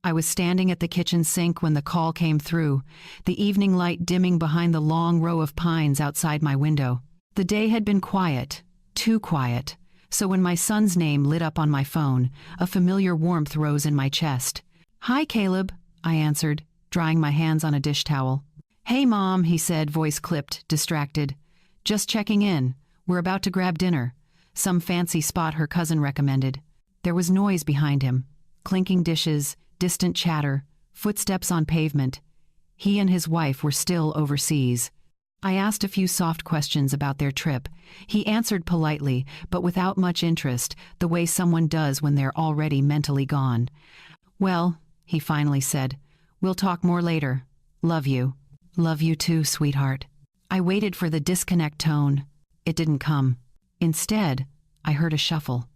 I was standing at the kitchen sink when the call came through, the evening light dimming behind the long row of pines outside my window. The day had been quiet, too quiet, so when my son's name lit up on my phone, a familiar warmth rose in my chest. "Hi, Caleb," I answered, drying my hands on a dish towel. "Hey, Mom," he said, voice clipped, distracted. "Just checking in. We're about to grab dinner. Some fancy spot her cousin recommended." There was noise behind him. Clinking dishes, distant chatter, footsteps on pavement. He and his wife were still overseas. I asked a few soft questions about their trip. He answered politely, but without much interest, the way someone does when they're already mentally gone. "Well," he finally said, "we'll talk more later. Love you." "Love you too, sweetheart." I waited for the disconnect tone. It didn't come. Instead, I heard a shuffle.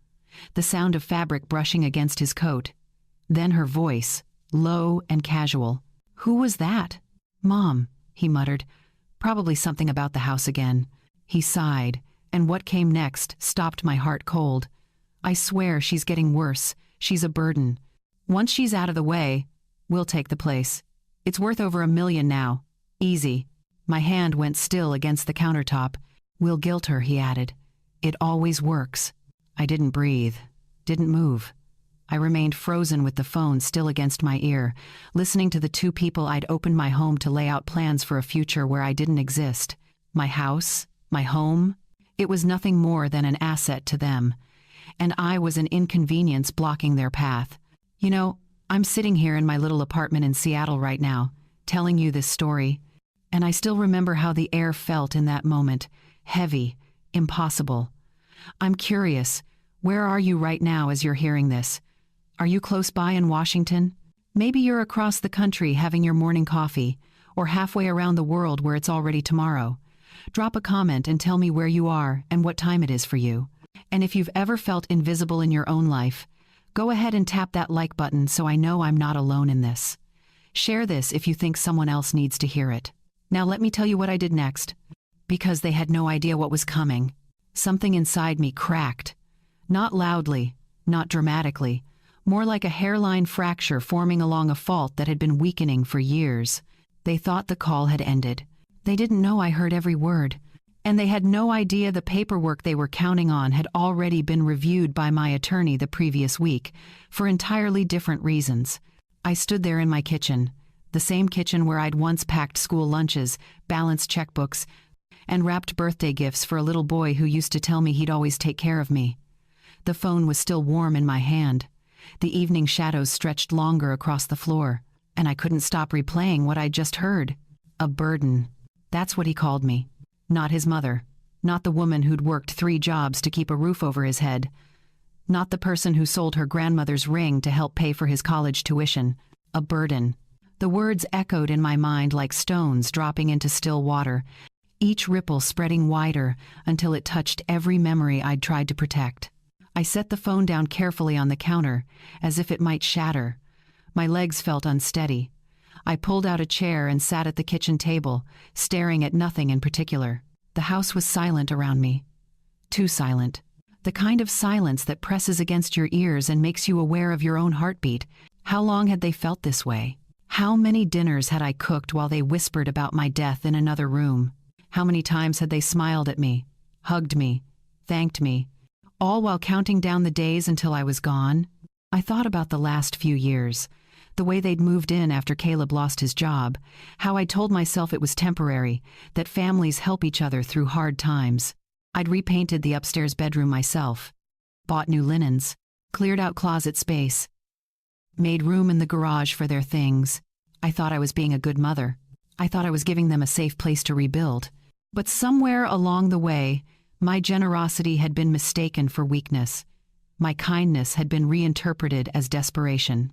The sound of fabric brushing against his coat. Then her voice, low and casual. "Who was that?" "Mom," he muttered. "Probably something about the house again." He sighed, and what came next stopped my heart cold. "I swear she's getting worse. She's a burden. Once she's out of the way, we'll take the place. It's worth over $1 million now. Easy." My hand went still against the countertop. "We'll guilt her," he added. "It always works." I didn't breathe, didn't move. I remained frozen with the phone still against my ear, listening to the two people I'd opened my home to lay out plans for a future where I didn't exist. My house, my home, it was nothing more than an asset to them. And I was an inconvenience blocking their path. You know, I'm sitting here in my little apartment in Seattle right now, telling you this story, and I still remember how the air felt in that moment. Heavy, impossible. I'm curious, where are you right now as you're hearing this? Are you close by in Washington? Maybe you're across the country having your morning coffee, or halfway around the world where it's already tomorrow. Drop a comment and tell me where you are and what time it is for you. And if you've ever felt invisible in your own life, go ahead and tap that like button so I know I'm not alone in this. Share this if you think someone else needs to hear it. Now let me tell you what I did next. Because they had no idea what was coming. Something inside me cracked. Not loudly, not dramatically, more like a hairline fracture forming along a fault that had been weakening for years. They thought the call had ended. They didn't know I heard every word. And they had no idea the paperwork they were counting on had already been reviewed by my attorney the previous week, for entirely different reasons. I stood there in my kitchen, the same kitchen where I'd once packed school lunches, balanced checkbooks, and wrapped birthday gifts for a little boy who used to tell me he'd always take care of me. The phone was still warm in my hand. The evening shadows stretched longer across the floor, and I couldn't stop replaying what I'd just heard. A burden. That's what he called me. Not his mother. Not the woman who'd worked 3 jobs to keep a roof over his head. Not the person who sold her grandmother's ring to help pay for his college tuition. A burden. The words echoed in my mind like stones dropping into still water, each ripple spreading wider until it touched every memory I'd tried to protect. I set the phone down carefully on the counter, as if it might shatter. My legs felt unsteady. I pulled out a chair and sat at the kitchen table, staring at nothing in particular. The house was silent around me. Too silent. The kind of silence that presses against your ears and makes you aware of your own heartbeat. How long had they felt this way? How many dinners had I cooked while they whispered about my death in another room? How many times had they smiled at me, hugged me, thanked me, all while counting down the days until I was gone? I thought about the last few years, the way they'd moved in after Caleb lost his job, how I told myself it was temporary, that families help each other through hard times. I'd repainted the upstairs bedroom myself, bought new linens, cleared out closet space, made room in the garage for their things. I thought I was being a good mother. I thought I was giving them a safe place to rebuild. But somewhere along the way, my generosity had been mistaken for weakness. My kindness had been reinterpreted as desperation.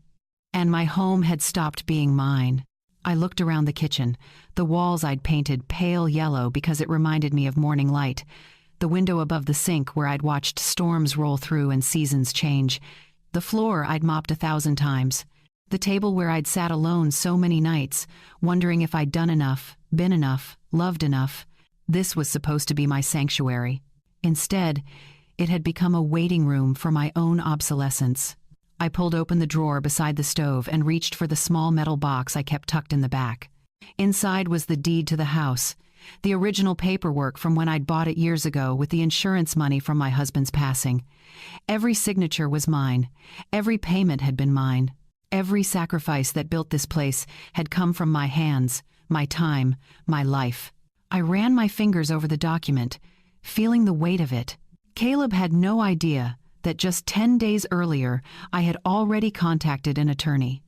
And my home had stopped being mine. I looked around the kitchen. The walls I'd painted pale yellow because it reminded me of morning light. The window above the sink where I'd watched storms roll through and seasons change. The floor I'd mopped 1,000 times. The table where I'd sat alone so many nights, wondering if I'd done enough, been enough, loved enough. This was supposed to be my sanctuary. Instead, it had become a waiting room for my own obsolescence. I pulled open the drawer beside the stove and reached for the small metal box I kept tucked in the back. Inside was the deed to the house, the original paperwork from when I'd bought it years ago with the insurance money from my husband's passing. Every signature was mine. Every payment had been mine. Every sacrifice that built this place had come from my hands, my time, my life. I ran my fingers over the document, feeling the weight of it. Caleb had no idea that just 10 days earlier I had already contacted an attorney.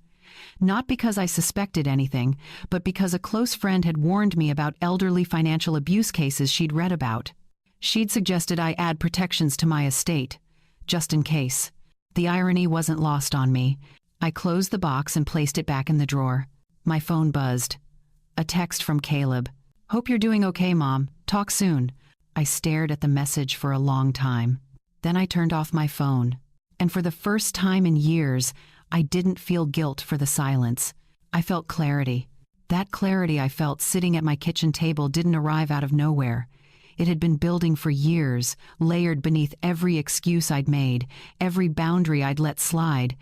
Not because I suspected anything, but because a close friend had warned me about elderly financial abuse cases she'd read about. She'd suggested I add protections to my estate, just in case. The irony wasn't lost on me. I closed the box and placed it back in the drawer. My phone buzzed. A text from Caleb. "Hope you're doing okay, Mom. Talk soon." I stared at the message for a long time. Then I turned off my phone. And for the first time in years, I didn't feel guilt for the silence. I felt clarity. That clarity I felt sitting at my kitchen table didn't arrive out of nowhere. It had been building for years, layered beneath every excuse I'd made, every boundary I'd let slide,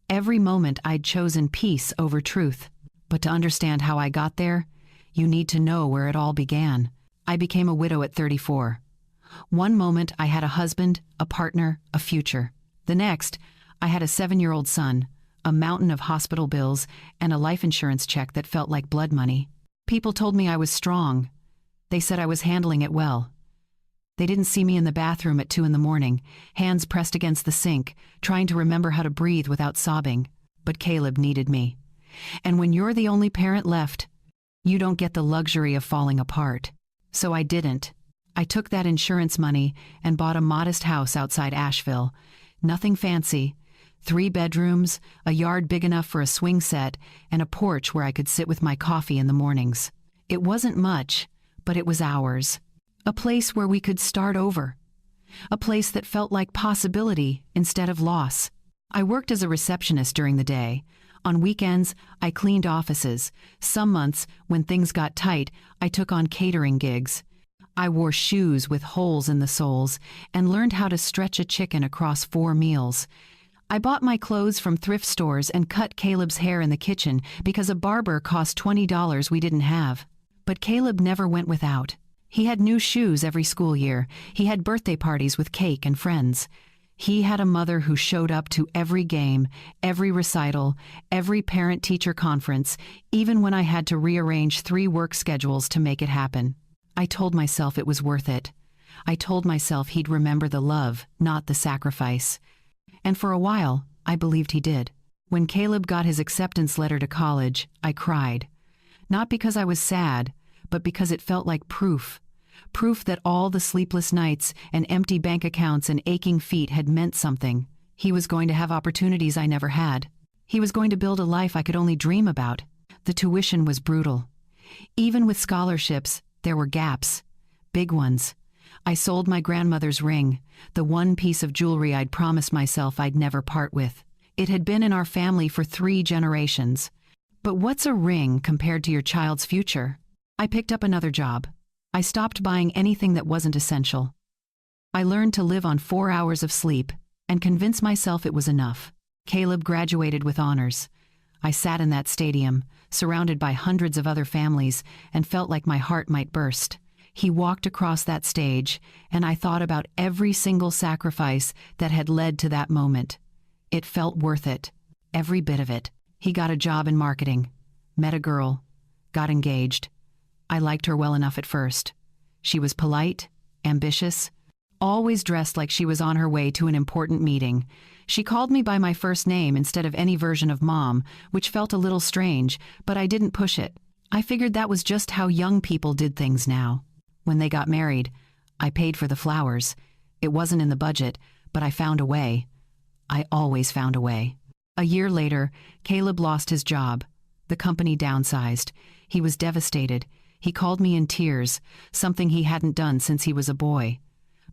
every moment I'd chosen peace over truth. But to understand how I got there, you need to know where it all began. I became a widow at 34. One moment I had a husband, a partner, a future. The next, I had a 7-year-old son, a mountain of hospital bills, and a life insurance check that felt like blood money. People told me I was strong. They said I was handling it well. They didn't see me in the bathroom at 2 in the morning, hands pressed against the sink, trying to remember how to breathe without sobbing. But Caleb needed me. And when you're the only parent left, you don't get the luxury of falling apart. So I didn't. I took that insurance money and bought a modest house outside Asheville. Nothing fancy. 3 bedrooms, a yard big enough for a swing set, and a porch where I could sit with my coffee in the mornings. It wasn't much, but it was ours. A place where we could start over. A place that felt like possibility instead of loss. I worked as a receptionist during the day. On weekends, I cleaned offices. Some months, when things got tight, I took on catering gigs. I wore shoes with holes in the soles and learned how to stretch a chicken across 4 meals. I bought my clothes from thrift stores and cut Caleb's hair in the kitchen because a barber cost $20 we didn't have. But Caleb never went without. He had new shoes every school year. He had birthday parties with cake and friends. He had a mother who showed up to every game, every recital, every parent-teacher conference, even when I had to rearrange 3 work schedules to make it happen. I told myself it was worth it. I told myself he'd remember the love, not the sacrifice. And for a while, I believed he did. When Caleb got his acceptance letter to college, I cried. Not because I was sad, but because it felt like proof. Proof that all the sleepless nights and empty bank accounts and aching feet had meant something. He was going to have opportunities I never had. He was going to build a life I could only dream about. The tuition was brutal. Even with scholarships, there were gaps. Big ones. I sold my grandmother's ring, the one piece of jewelry I'd promised myself I'd never part with. It had been in our family for 3 generations. But what's a ring compared to your child's future? I picked up another job. I stopped buying anything that wasn't essential. I learned to live on 4 hours of sleep and convince myself it was enough. Caleb graduated with honors. I sat in that stadium, surrounded by hundreds of other families, and felt like my heart might burst. He walked across that stage, and I thought about every single sacrifice that had led to that moment. It felt worth it, every bit of it. He got a job in marketing, met a girl, got engaged. I liked her well enough at first. She was polite, ambitious, always dressed like she was on her way to an important meeting. She called me by my first name instead of any version of Mom, which felt a little strange, but I didn't push it. I figured that was just how young people did things now. When they got married, I paid for the flowers. It wasn't in the budget, but I found a way. I always found a way. A year later, Caleb lost his job. The company downsized. He was devastated. He called me in tears, something he hadn't done since he was a boy.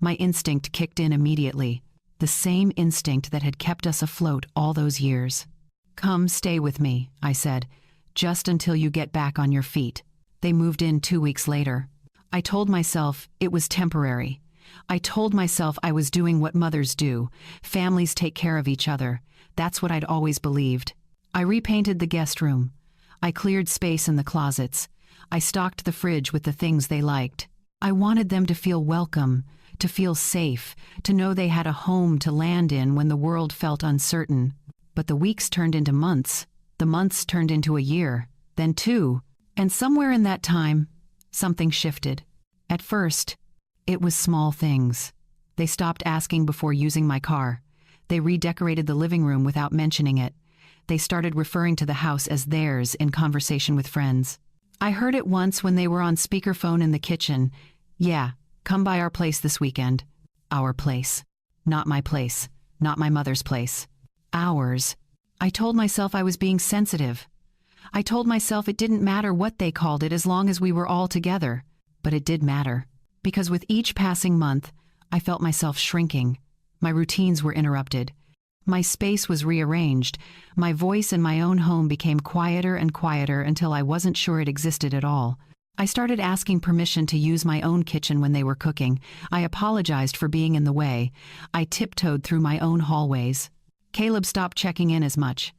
My instinct kicked in immediately, the same instinct that had kept us afloat all those years. "Come stay with me," I said, "just until you get back on your feet." They moved in 2 weeks later. I told myself it was temporary. I told myself I was doing what mothers do. Families take care of each other. That's what I'd always believed. I repainted the guest room. I cleared space in the closets. I stocked the fridge with the things they liked. I wanted them to feel welcome, to feel safe, to know they had a home to land in when the world felt uncertain. But the weeks turned into months. The months turned into a year, then 2. And somewhere in that time, something shifted. At first, it was small things. They stopped asking before using my car. They redecorated the living room without mentioning it. They started referring to the house as theirs in conversation with friends. I heard it once when they were on speakerphone in the kitchen. Yeah, come by our place this weekend. Our place. Not my place. Not my mother's place. Ours. I told myself I was being sensitive. I told myself it didn't matter what they called it as long as we were all together. But it did matter. Because with each passing month, I felt myself shrinking. My routines were interrupted. My space was rearranged. My voice in my own home became quieter and quieter until I wasn't sure it existed at all. I started asking permission to use my own kitchen when they were cooking. I apologized for being in the way. I tiptoed through my own hallways. Caleb stopped checking in as much.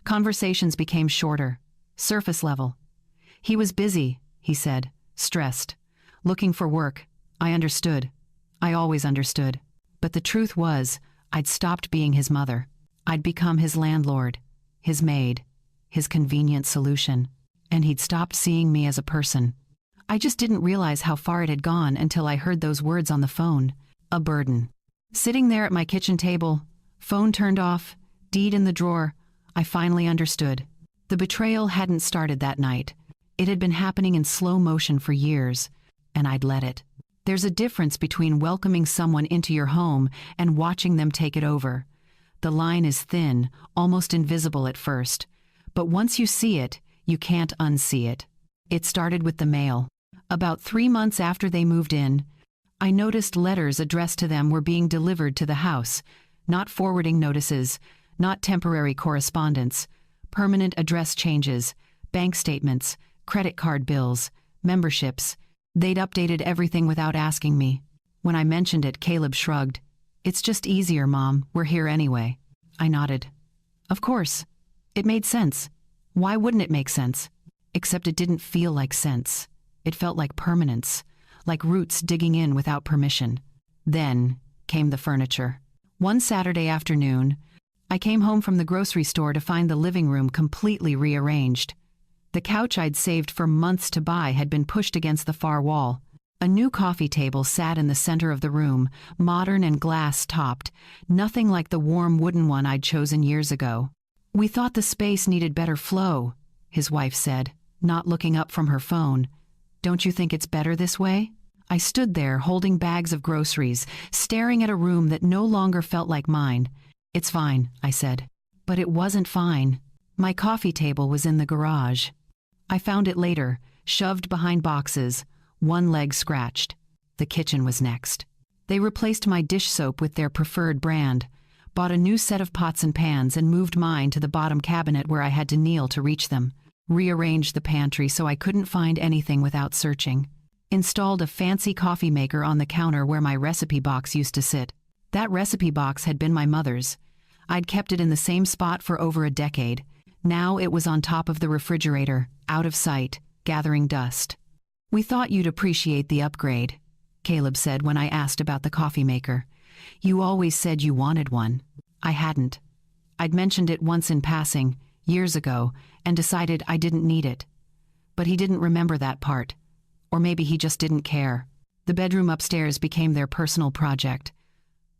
Conversations became shorter, surface level. He was busy, he said, stressed, looking for work. I understood. I always understood. But the truth was, I'd stopped being his mother. I'd become his landlord, his maid, his convenient solution. And he'd stopped seeing me as a person. I just didn't realize how far it had gone until I heard those words on the phone. A burden. Sitting there at my kitchen table, phone turned off, deed in the drawer, I finally understood. The betrayal hadn't started that night. It had been happening in slow motion for years, and I'd let it. There's a difference between welcoming someone into your home and watching them take it over. The line is thin, almost invisible at first. But once you see it, you can't unsee it. It started with the mail. About 3 months after they moved in, I noticed letters addressed to them were being delivered to the house. Not forwarding notices, not temporary correspondence, permanent address changes, bank statements, credit card bills, memberships. They'd updated everything without asking me. When I mentioned it, Caleb shrugged. It's just easier, Mom. We're here anyway. I nodded. Of course. It made sense. Why wouldn't it make sense? Except it didn't feel like sense. It felt like permanence, like roots digging in without permission. Then came the furniture. One Saturday afternoon, I came home from the grocery store to find the living room completely rearranged. The couch I'd saved for months to buy had been pushed against the far wall. A new coffee table sat in the center of the room, modern and glass-topped, nothing like the warm wooden one I'd chosen years ago. We thought the space needed better flow, his wife said, not looking up from her phone. Don't you think it's better this way? I stood there holding bags of groceries, staring at a room that no longer felt like mine. It's fine, I said. But it wasn't fine. My coffee table was in the garage. I found it later, shoved behind boxes, one leg scratched. The kitchen was next. They replaced my dish soap with their preferred brand, bought a new set of pots and pans and moved mine to the bottom cabinet where I had to kneel to reach them, rearranged the pantry so I couldn't find anything without searching, installed a fancy coffee maker on the counter where my recipe box used to sit. That recipe box had been my mother's. I'd kept it in the same spot for over a decade. Now it was on top of the refrigerator, out of sight, gathering dust. We thought you'd appreciate the upgrade, Caleb said when I asked about the coffee maker. You always said you wanted one. I hadn't. I'd mentioned it once in passing, years ago, and decided I didn't need it. But he didn't remember that part. Or maybe he just didn't care. The bedroom upstairs became their personal project.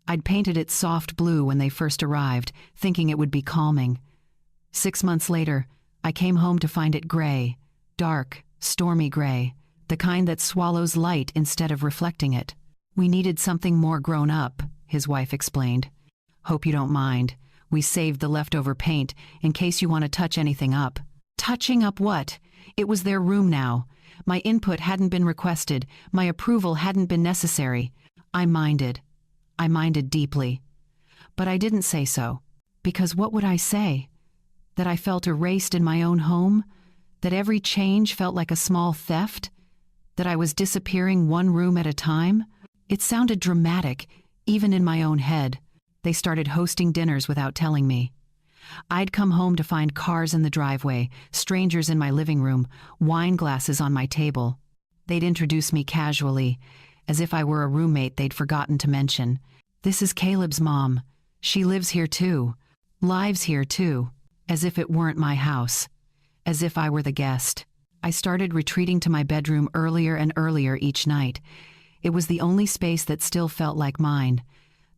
I'd painted it soft blue when they first arrived, thinking it would be calming. 6 months later, I came home to find it gray, dark, stormy gray, the kind that swallows light instead of reflecting it. We needed something more grown up, his wife explained. Hope you don't mind. We saved the leftover paint in case you want to touch anything up. Touching up what? It was their room now. My input hadn't been requested. My approval hadn't been necessary. I minded. I minded deeply. But I didn't say so. Because what would I say? That I felt erased in my own home? That every change felt like a small theft? That I was disappearing one room at a time? It sounded dramatic, even in my own head. They started hosting dinners without telling me. I'd come home to find cars in the driveway, strangers in my living room, wine glasses on my table. They'd introduce me casually, as if I were a roommate they'd forgotten to mention. "This is Caleb's mom. She lives here too. Lives here too." As if it weren't my house. As if I were the guest. I started retreating to my bedroom earlier and earlier each night. It was the only space that still felt like mine.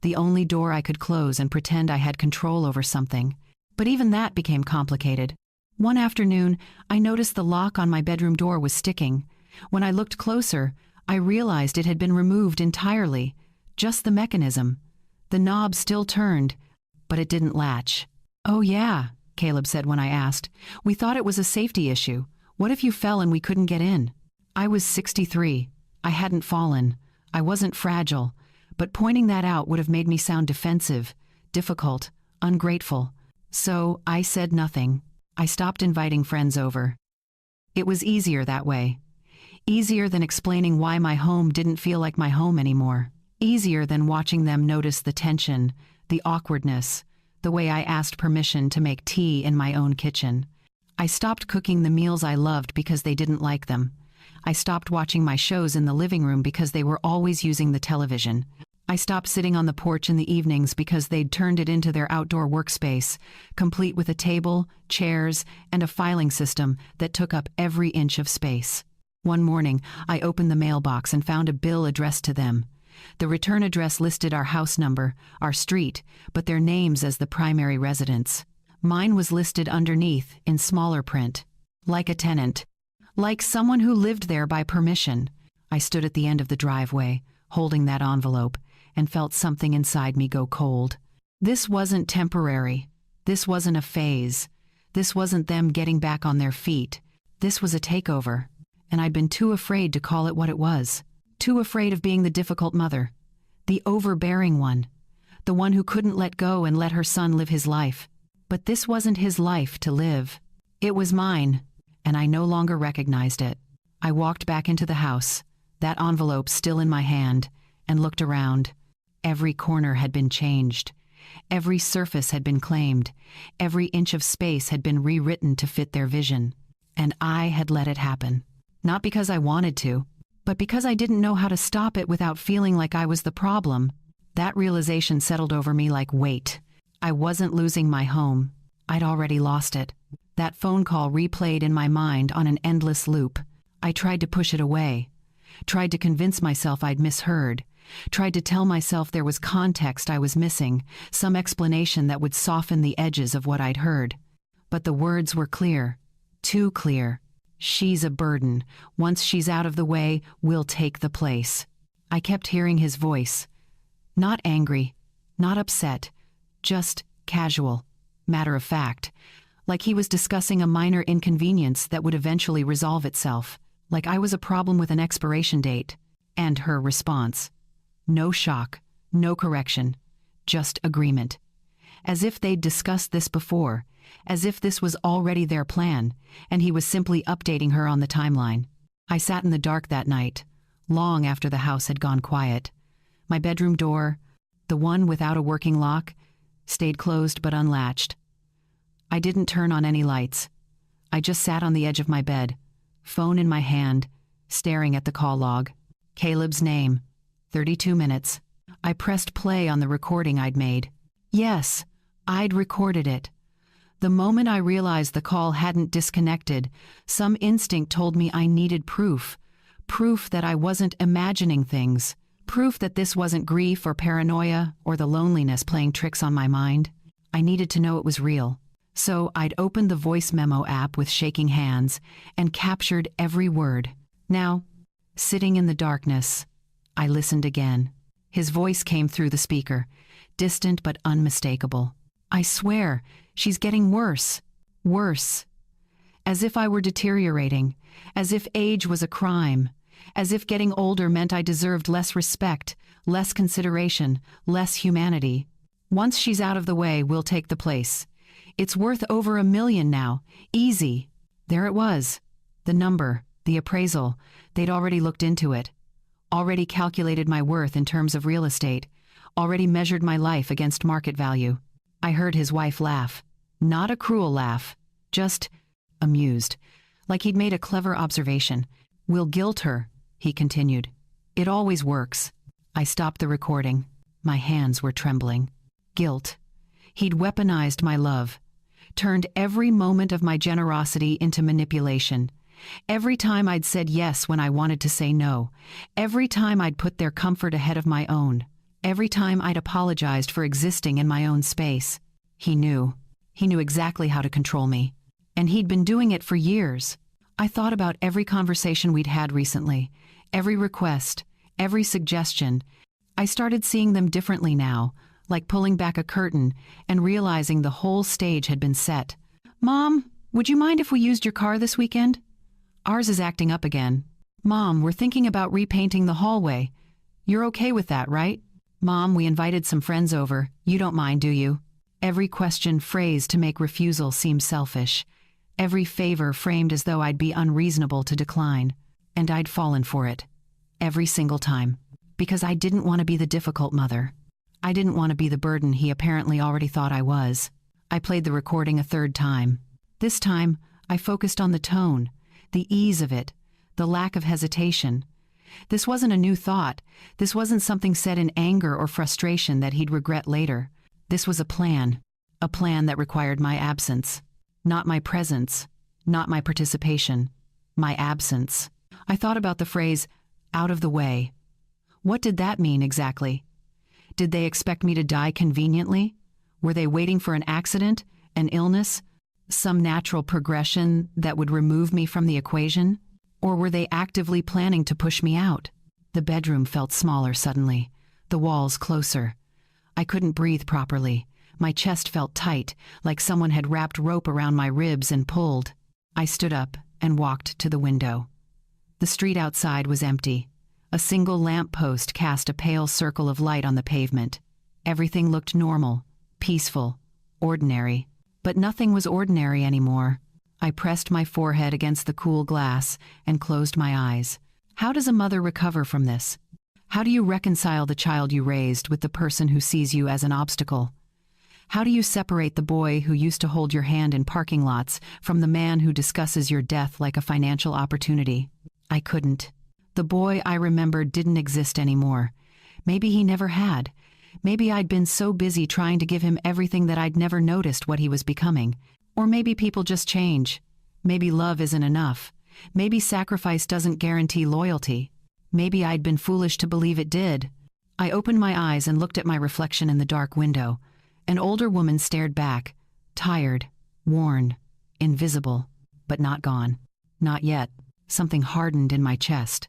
The only door I could close and pretend I had control over something. But even that became complicated. One afternoon, I noticed the lock on my bedroom door was sticking. When I looked closer, I realized it had been removed entirely. Just the mechanism. The knob still turned, but it didn't latch. "Oh yeah," Caleb said when I asked. "We thought it was a safety issue. What if you fell and we couldn't get in?" I was 63. I hadn't fallen. I wasn't fragile. But pointing that out would have made me sound defensive, difficult, ungrateful. So I said nothing. I stopped inviting friends over. It was easier that way. Easier than explaining why my home didn't feel like my home anymore. Easier than watching them notice the tension, the awkwardness, the way I asked permission to make tea in my own kitchen. I stopped cooking the meals I loved because they didn't like them. I stopped watching my shows in the living room because they were always using the television. I stopped sitting on the porch in the evenings because they'd turned it into their outdoor workspace, complete with a table, chairs, and a filing system that took up every inch of space. One morning, I opened the mailbox and found a bill addressed to them. The return address listed our house number, our street, but their names as the primary residence. Mine was listed underneath in smaller print. Like a tenant. Like someone who lived there by permission. I stood at the end of the driveway, holding that envelope, and felt something inside me go cold. This wasn't temporary. This wasn't a phase. This wasn't them getting back on their feet. This was a takeover. And I'd been too afraid to call it what it was. Too afraid of being the difficult mother. The overbearing one. The one who couldn't let go and let her son live his life. But this wasn't his life to live. It was mine, and I no longer recognized it. I walked back into the house, that envelope still in my hand, and looked around. Every corner had been changed. Every surface had been claimed. Every inch of space had been rewritten to fit their vision. And I had let it happen. Not because I wanted to, but because I didn't know how to stop it without feeling like I was the problem. That realization settled over me like weight. I wasn't losing my home. I'd already lost it. That phone call replayed in my mind on an endless loop. I tried to push it away. Tried to convince myself I'd misheard. Tried to tell myself there was context I was missing, some explanation that would soften the edges of what I'd heard. But the words were clear. Too clear. She's a burden. Once she's out of the way, we'll take the place. I kept hearing his voice. Not angry, not upset, just casual, matter of fact. Like he was discussing a minor inconvenience that would eventually resolve itself. Like I was a problem with an expiration date. And her response. No shock, no correction, just agreement. As if they'd discussed this before. As if this was already their plan, and he was simply updating her on the timeline. I sat in the dark that night, long after the house had gone quiet. My bedroom door, the one without a working lock, stayed closed but unlatched. I didn't turn on any lights. I just sat on the edge of my bed, phone in my hand, staring at the call log. Caleb's name, 32 minutes. I pressed play on the recording I'd made. Yes, I'd recorded it. The moment I realized the call hadn't disconnected, some instinct told me I needed proof. Proof that I wasn't imagining things. Proof that this wasn't grief or paranoia or the loneliness playing tricks on my mind. I needed to know it was real. So I'd opened the voice memo app with shaking hands and captured every word. Now, sitting in the darkness, I listened again. His voice came through the speaker, distant but unmistakable. I swear, she's getting worse. Worse. As if I were deteriorating. As if age was a crime. As if getting older meant I deserved less respect, less consideration, less humanity. Once she's out of the way, we'll take the place. It's worth over $1 million now. Easy. There it was. The number, the appraisal. They'd already looked into it. Already calculated my worth in terms of real estate. Already measured my life against market value. I heard his wife laugh. Not a cruel laugh, just amused, like he'd made a clever observation. "We'll guilt her," he continued. "It always works." I stopped the recording. My hands were trembling. Guilt. He'd weaponized my love, turned every moment of my generosity into manipulation. Every time I'd said yes when I wanted to say no. Every time I'd put their comfort ahead of my own. Every time I'd apologized for existing in my own space. He knew. He knew exactly how to control me. And he'd been doing it for years. I thought about every conversation we'd had recently, every request, every suggestion. I started seeing them differently now, like pulling back a curtain and realizing the whole stage had been set. "Mom, would you mind if we used your car this weekend? Ours is acting up again. Mom, we're thinking about repainting the hallway. You're okay with that, right? Mom, we invited some friends over. You don't mind, do you?" Every question phrased to make refusal seem selfish. Every favor framed as though I'd be unreasonable to decline. And I'd fallen for it. Every single time. Because I didn't want to be the difficult mother. I didn't want to be the burden he apparently already thought I was. I played the recording a third time. This time, I focused on the tone, the ease of it, the lack of hesitation. This wasn't a new thought. This wasn't something said in anger or frustration that he'd regret later. This was a plan that required my absence. Not my presence, not my participation, my absence. I thought about the phrase, "out of the way." What did that mean exactly? Did they expect me to die conveniently? Were they waiting for an accident, an illness, some natural progression that would remove me from the equation? Or were they actively planning to push me out? The bedroom felt smaller suddenly, the walls closer. I couldn't breathe properly. My chest felt tight, like someone had wrapped rope around my ribs and pulled. I stood up and walked to the window. The street outside was empty. A single lamp post cast a pale circle of light on the pavement. Everything looked normal, peaceful, ordinary. But nothing was ordinary anymore. I pressed my forehead against the cool glass and closed my eyes. How does a mother recover from this? How do you reconcile the child you raised with the person who sees you as an obstacle? How do you separate the boy who used to hold your hand in parking lots from the man who discusses your death like a financial opportunity? I couldn't. The boy I remembered didn't exist anymore. Maybe he never had. Maybe I'd been so busy trying to give him everything that I'd never noticed what he was becoming. Or maybe people just change. Maybe love isn't enough. Maybe sacrifice doesn't guarantee loyalty. Maybe I'd been foolish to believe it did. I opened my eyes and looked at my reflection in the dark window. An older woman stared back, tired, worn, invisible, but not gone. Not yet. Something hardened in my chest.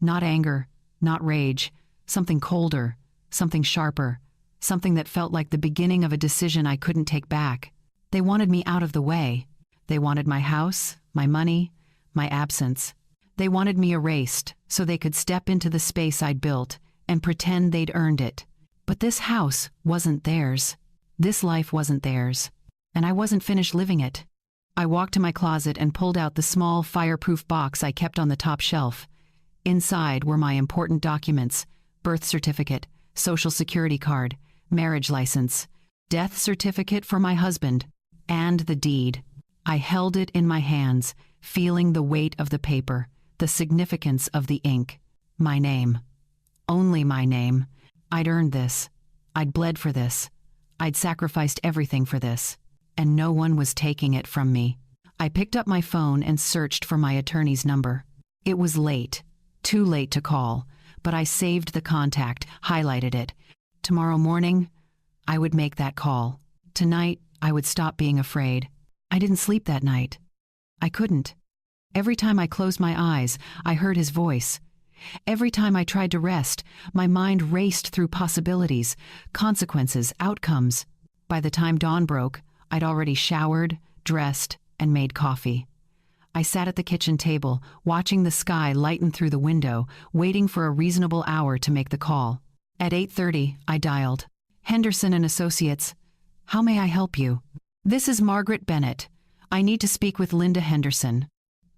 Not anger, not rage, something colder, something sharper, something that felt like the beginning of a decision I couldn't take back. They wanted me out of the way. They wanted my house, my money, my absence. They wanted me erased so they could step into the space I'd built and pretend they'd earned it. But this house wasn't theirs. This life wasn't theirs. And I wasn't finished living it. I walked to my closet and pulled out the small fireproof box I kept on the top shelf. Inside were my important documents: birth certificate, social security card, marriage license, death certificate for my husband, and the deed. I held it in my hands, feeling the weight of the paper, the significance of the ink. My name. Only my name. I'd earned this. I'd bled for this. I'd sacrificed everything for this. And no one was taking it from me. I picked up my phone and searched for my attorney's number. It was late. Too late to call, but I saved the contact, highlighted it. Tomorrow morning, I would make that call. Tonight, I would stop being afraid. I didn't sleep that night. I couldn't. Every time I closed my eyes, I heard his voice. Every time I tried to rest, my mind raced through possibilities, consequences, outcomes. By the time dawn broke, I'd already showered, dressed, and made coffee. I sat at the kitchen table, watching the sky lighten through the window, waiting for a reasonable hour to make the call. At 8:30, I dialed. "Henderson and Associates. How may I help you?" "This is Margaret Bennett. I need to speak with Linda Henderson."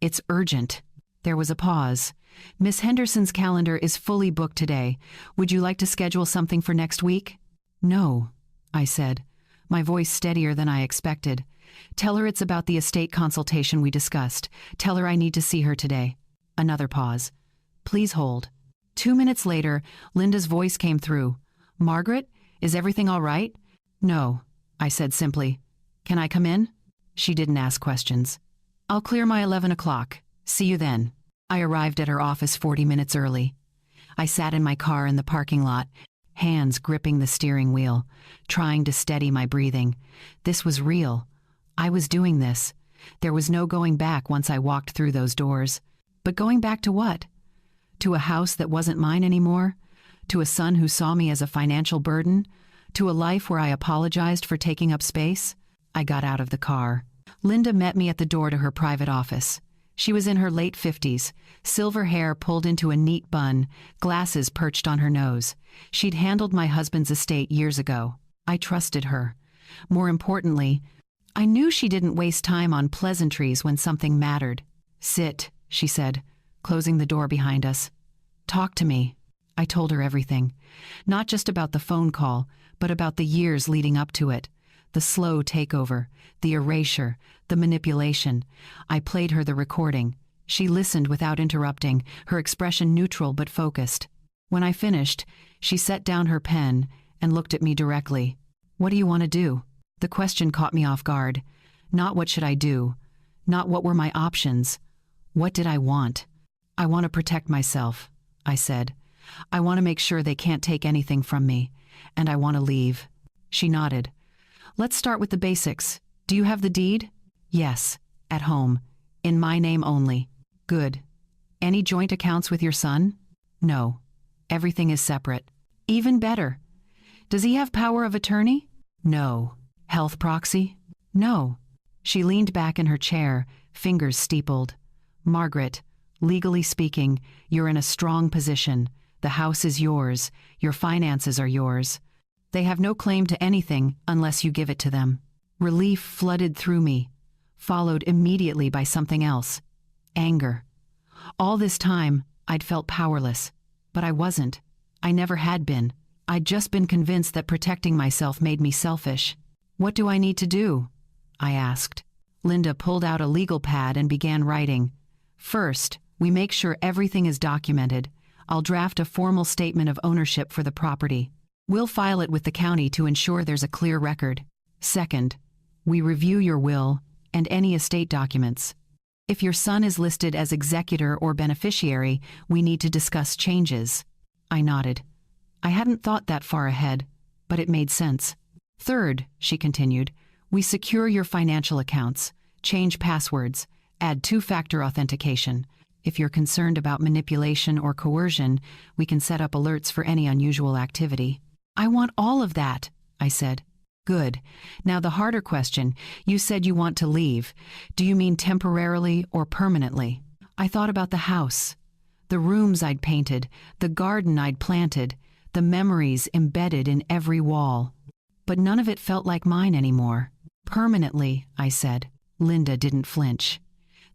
"It's urgent." There was a pause. "Miss Henderson's calendar is fully booked today. Would you like to schedule something for next week?" "No," I said, my voice steadier than I expected. Tell her it's about the estate consultation we discussed. Tell her I need to see her today. Another pause. Please hold. 2 minutes later, Linda's voice came through. Margaret, is everything all right? No, I said simply. Can I come in? She didn't ask questions. I'll clear my 11 o'clock. See you then. I arrived at her office 40 minutes early. I sat in my car in the parking lot, hands gripping the steering wheel, trying to steady my breathing. This was real. I was doing this. There was no going back once I walked through those doors. But going back to what? To a house that wasn't mine anymore? To a son who saw me as a financial burden? To a life where I apologized for taking up space? I got out of the car. Linda met me at the door to her private office. She was in her late 50s, silver hair pulled into a neat bun, glasses perched on her nose. She'd handled my husband's estate years ago. I trusted her. More importantly, I knew she didn't waste time on pleasantries when something mattered. Sit, she said, closing the door behind us. Talk to me. I told her everything. Not just about the phone call, but about the years leading up to it. The slow takeover, the erasure, the manipulation. I played her the recording. She listened without interrupting, her expression neutral but focused. When I finished, she set down her pen and looked at me directly. What do you want to do? The question caught me off guard. Not what should I do? Not what were my options? What did I want? I want to protect myself, I said. I want to make sure they can't take anything from me. And I want to leave. She nodded. Let's start with the basics. Do you have the deed? Yes, at home. In my name only. Good. Any joint accounts with your son? No. Everything is separate. Even better. Does he have power of attorney? No. Health proxy? No. She leaned back in her chair, fingers steepled. Margaret, legally speaking, you're in a strong position. The house is yours. Your finances are yours. They have no claim to anything unless you give it to them. Relief flooded through me, followed immediately by something else. Anger. All this time, I'd felt powerless. But I wasn't. I never had been. I'd just been convinced that protecting myself made me selfish. What do I need to do? I asked. Linda pulled out a legal pad and began writing. First, we make sure everything is documented. I'll draft a formal statement of ownership for the property. We'll file it with the county to ensure there's a clear record. Second, we review your will and any estate documents. If your son is listed as executor or beneficiary, we need to discuss changes. I nodded. I hadn't thought that far ahead, but it made sense. Third, she continued, we secure your financial accounts, change passwords, add two-factor authentication. If you're concerned about manipulation or coercion, we can set up alerts for any unusual activity. I want all of that, I said. Good. Now the harder question. You said you want to leave. Do you mean temporarily or permanently? I thought about the house, the rooms I'd painted, the garden I'd planted, the memories embedded in every wall. But none of it felt like mine anymore. Permanently, I said. Linda didn't flinch.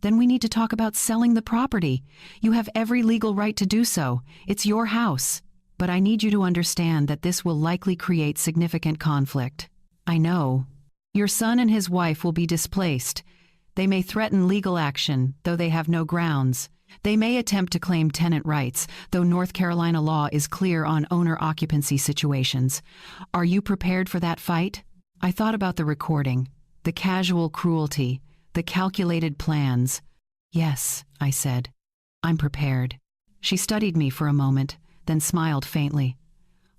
Then we need to talk about selling the property. You have every legal right to do so. It's your house. But I need you to understand that this will likely create significant conflict. I know. Your son and his wife will be displaced. They may threaten legal action, though they have no grounds. They may attempt to claim tenant rights, though North Carolina law is clear on owner-occupancy situations. Are you prepared for that fight? I thought about the recording, the casual cruelty, the calculated plans. Yes, I said. I'm prepared. She studied me for a moment, then smiled faintly.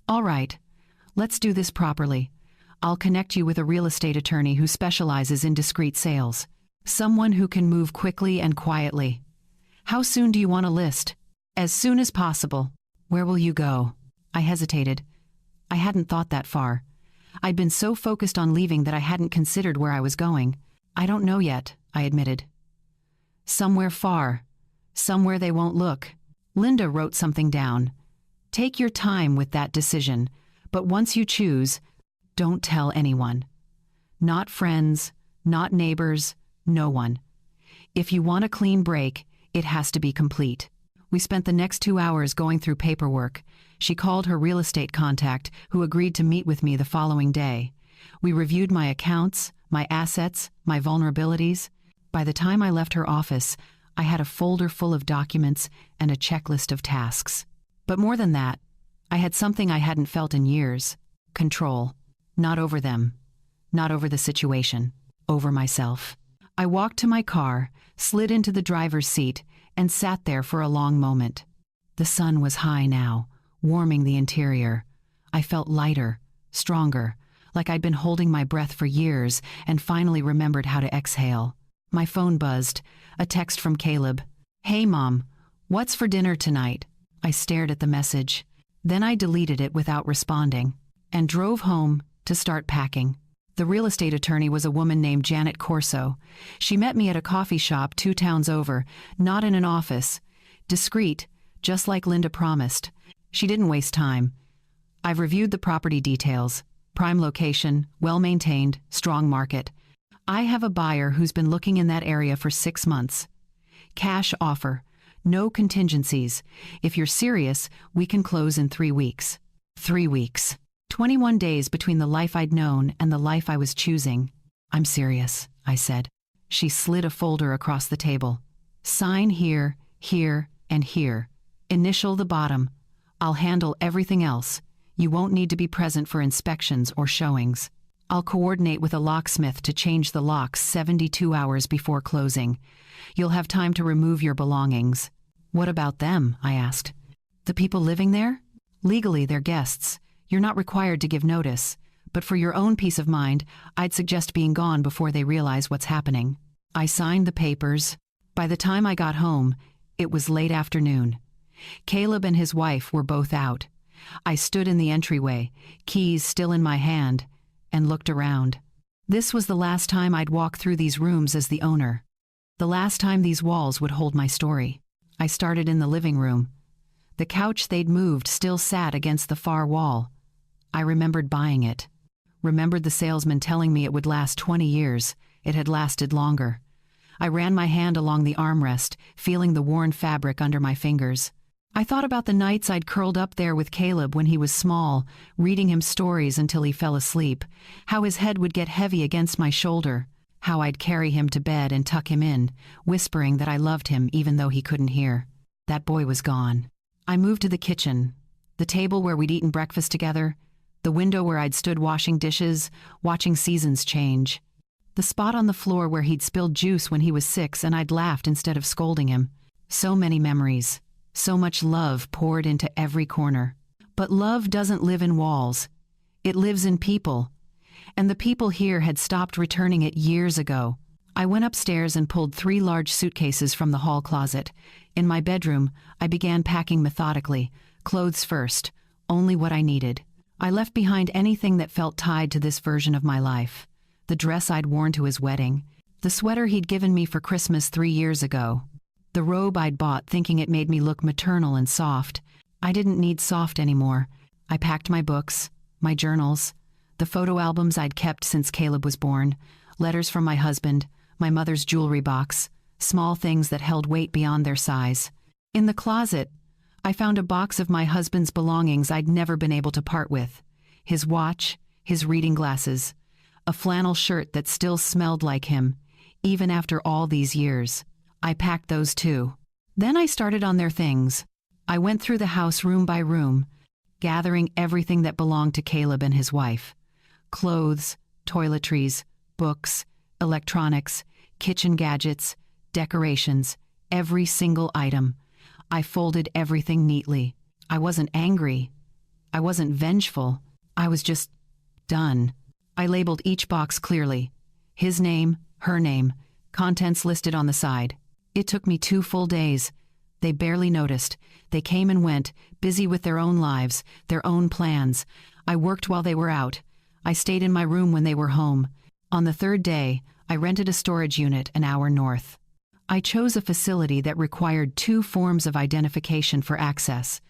All right, let's do this properly. I'll connect you with a real estate attorney who specializes in discreet sales. Someone who can move quickly and quietly. How soon do you want a list? As soon as possible. Where will you go? I hesitated. I hadn't thought that far. I'd been so focused on leaving that I hadn't considered where I was going. I don't know yet, I admitted. Somewhere far. Somewhere they won't look. Linda wrote something down. Take your time with that decision, but once you choose, don't tell anyone. Not friends, not neighbors, no one. If you want a clean break, it has to be complete. We spent the next 2 hours going through paperwork. She called her real estate contact, who agreed to meet with me the following day. We reviewed my accounts, my assets, my vulnerabilities. By the time I left her office, I had a folder full of documents and a checklist of tasks. But more than that, I had something I hadn't felt in years: control. Not over them, not over the situation, over myself. I walked to my car, slid into the driver's seat, and sat there for a long moment. The sun was high now, warming the interior. I felt lighter, stronger, like I'd been holding my breath for years and finally remembered how to exhale. My phone buzzed, a text from Caleb. "Hey Mom, what's for dinner tonight?" I stared at the message. Then I deleted it without responding and drove home to start packing. The real estate attorney was a woman named Janet Corso. She met me at a coffee shop 2 towns over, not in an office. Discreet, just like Linda promised. She didn't waste time. "I've reviewed the property details. Prime location, well-maintained, strong market. I have a buyer who's been looking in that area for 6 months. Cash offer, no contingencies. If you're serious, we can close in 3 weeks." 3 weeks. 21 days between the life I'd known and the life I was choosing. "I'm serious," I said. She slid a folder across the table. "Sign here, here, and here. Initial the bottom. I'll handle everything else. You won't need to be present for inspections or showings. I'll coordinate with a locksmith to change the locks 72 hours before closing. You'll have time to remove your belongings." "What about them?" I asked. "The people living there? Legally, they're guests. You're not required to give notice, but for your own peace of mind, I'd suggest being gone before they realize what's happening." I signed the papers. By the time I got home, it was late afternoon. Caleb and his wife were both out. I stood in the entryway, keys still in my hand, and looked around. This was the last time I'd walk through these rooms as the owner. The last time these walls would hold my story. I started in the living room. The couch they'd moved still sat against the far wall. I remembered buying it. Remembered the salesman telling me it would last 20 years. It had lasted longer. I ran my hand along the armrest, feeling the worn fabric under my fingers. I thought about the nights I'd curled up there with Caleb when he was small, reading him stories until he fell asleep, how his head would get heavy against my shoulder, how I'd carry him to bed and tuck him in, whispering that I loved him even though he couldn't hear. That boy was gone. I moved to the kitchen, the table where we'd eaten breakfast together, the window where I'd stood washing dishes, watching seasons change, the spot on the floor where he'd spilled juice when he was 6 and I'd laughed instead of scolding him. So many memories, so much love poured into every corner. But love doesn't live in walls. It lives in people. And the people here had stopped returning it years ago. I went upstairs and pulled 3 large suitcases from the hall closet. In my bedroom, I began packing methodically, clothes first, only what I needed. I left behind anything that felt tied to this version of my life. The dress I'd worn to his wedding, the sweater he'd given me for Christmas 3 years ago, the robe I'd bought thinking it made me look maternal and soft. I didn't need soft anymore. I packed my books, my journals, the photo albums I'd kept since Caleb was born, letters from my husband, my mother's jewelry box, small things that held weight beyond their size. In the closet, I found a box of my husband's belongings I'd never been able to part with. His watch, his reading glasses, a flannel shirt that still smelled like him, even after all these years. I packed those too. Then I started on their things. I went through the house room by room, gathering everything that belonged to Caleb and his wife. Clothes, toiletries, books, electronics, kitchen gadgets, decorations, every single item. I folded everything neatly. I wasn't angry. I wasn't vengeful. I was just done. I labeled each box clearly. His name, her name, contents listed on the side. It took me 2 full days. They barely noticed. They came and went, busy with their own lives, their own plans. I worked while they were out. I stayed in my room when they were home. On the 3rd day, I rented a storage unit an hour north. I chose a facility that required 2 forms of identification for access.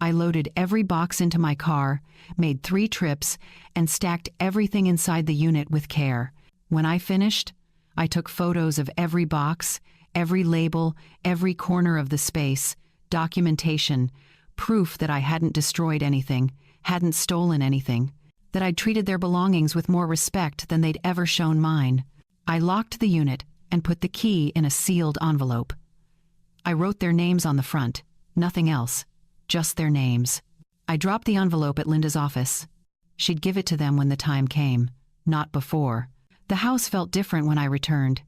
I loaded every box into my car, made 3 trips, and stacked everything inside the unit with care. When I finished, I took photos of every box, every label, every corner of the space, documentation, proof that I hadn't destroyed anything, hadn't stolen anything. that I'd treated their belongings with more respect than they'd ever shown mine. I locked the unit and put the key in a sealed envelope. I wrote their names on the front, nothing else, just their names. I dropped the envelope at Linda's office. She'd give it to them when the time came, not before. The house felt different when I returned.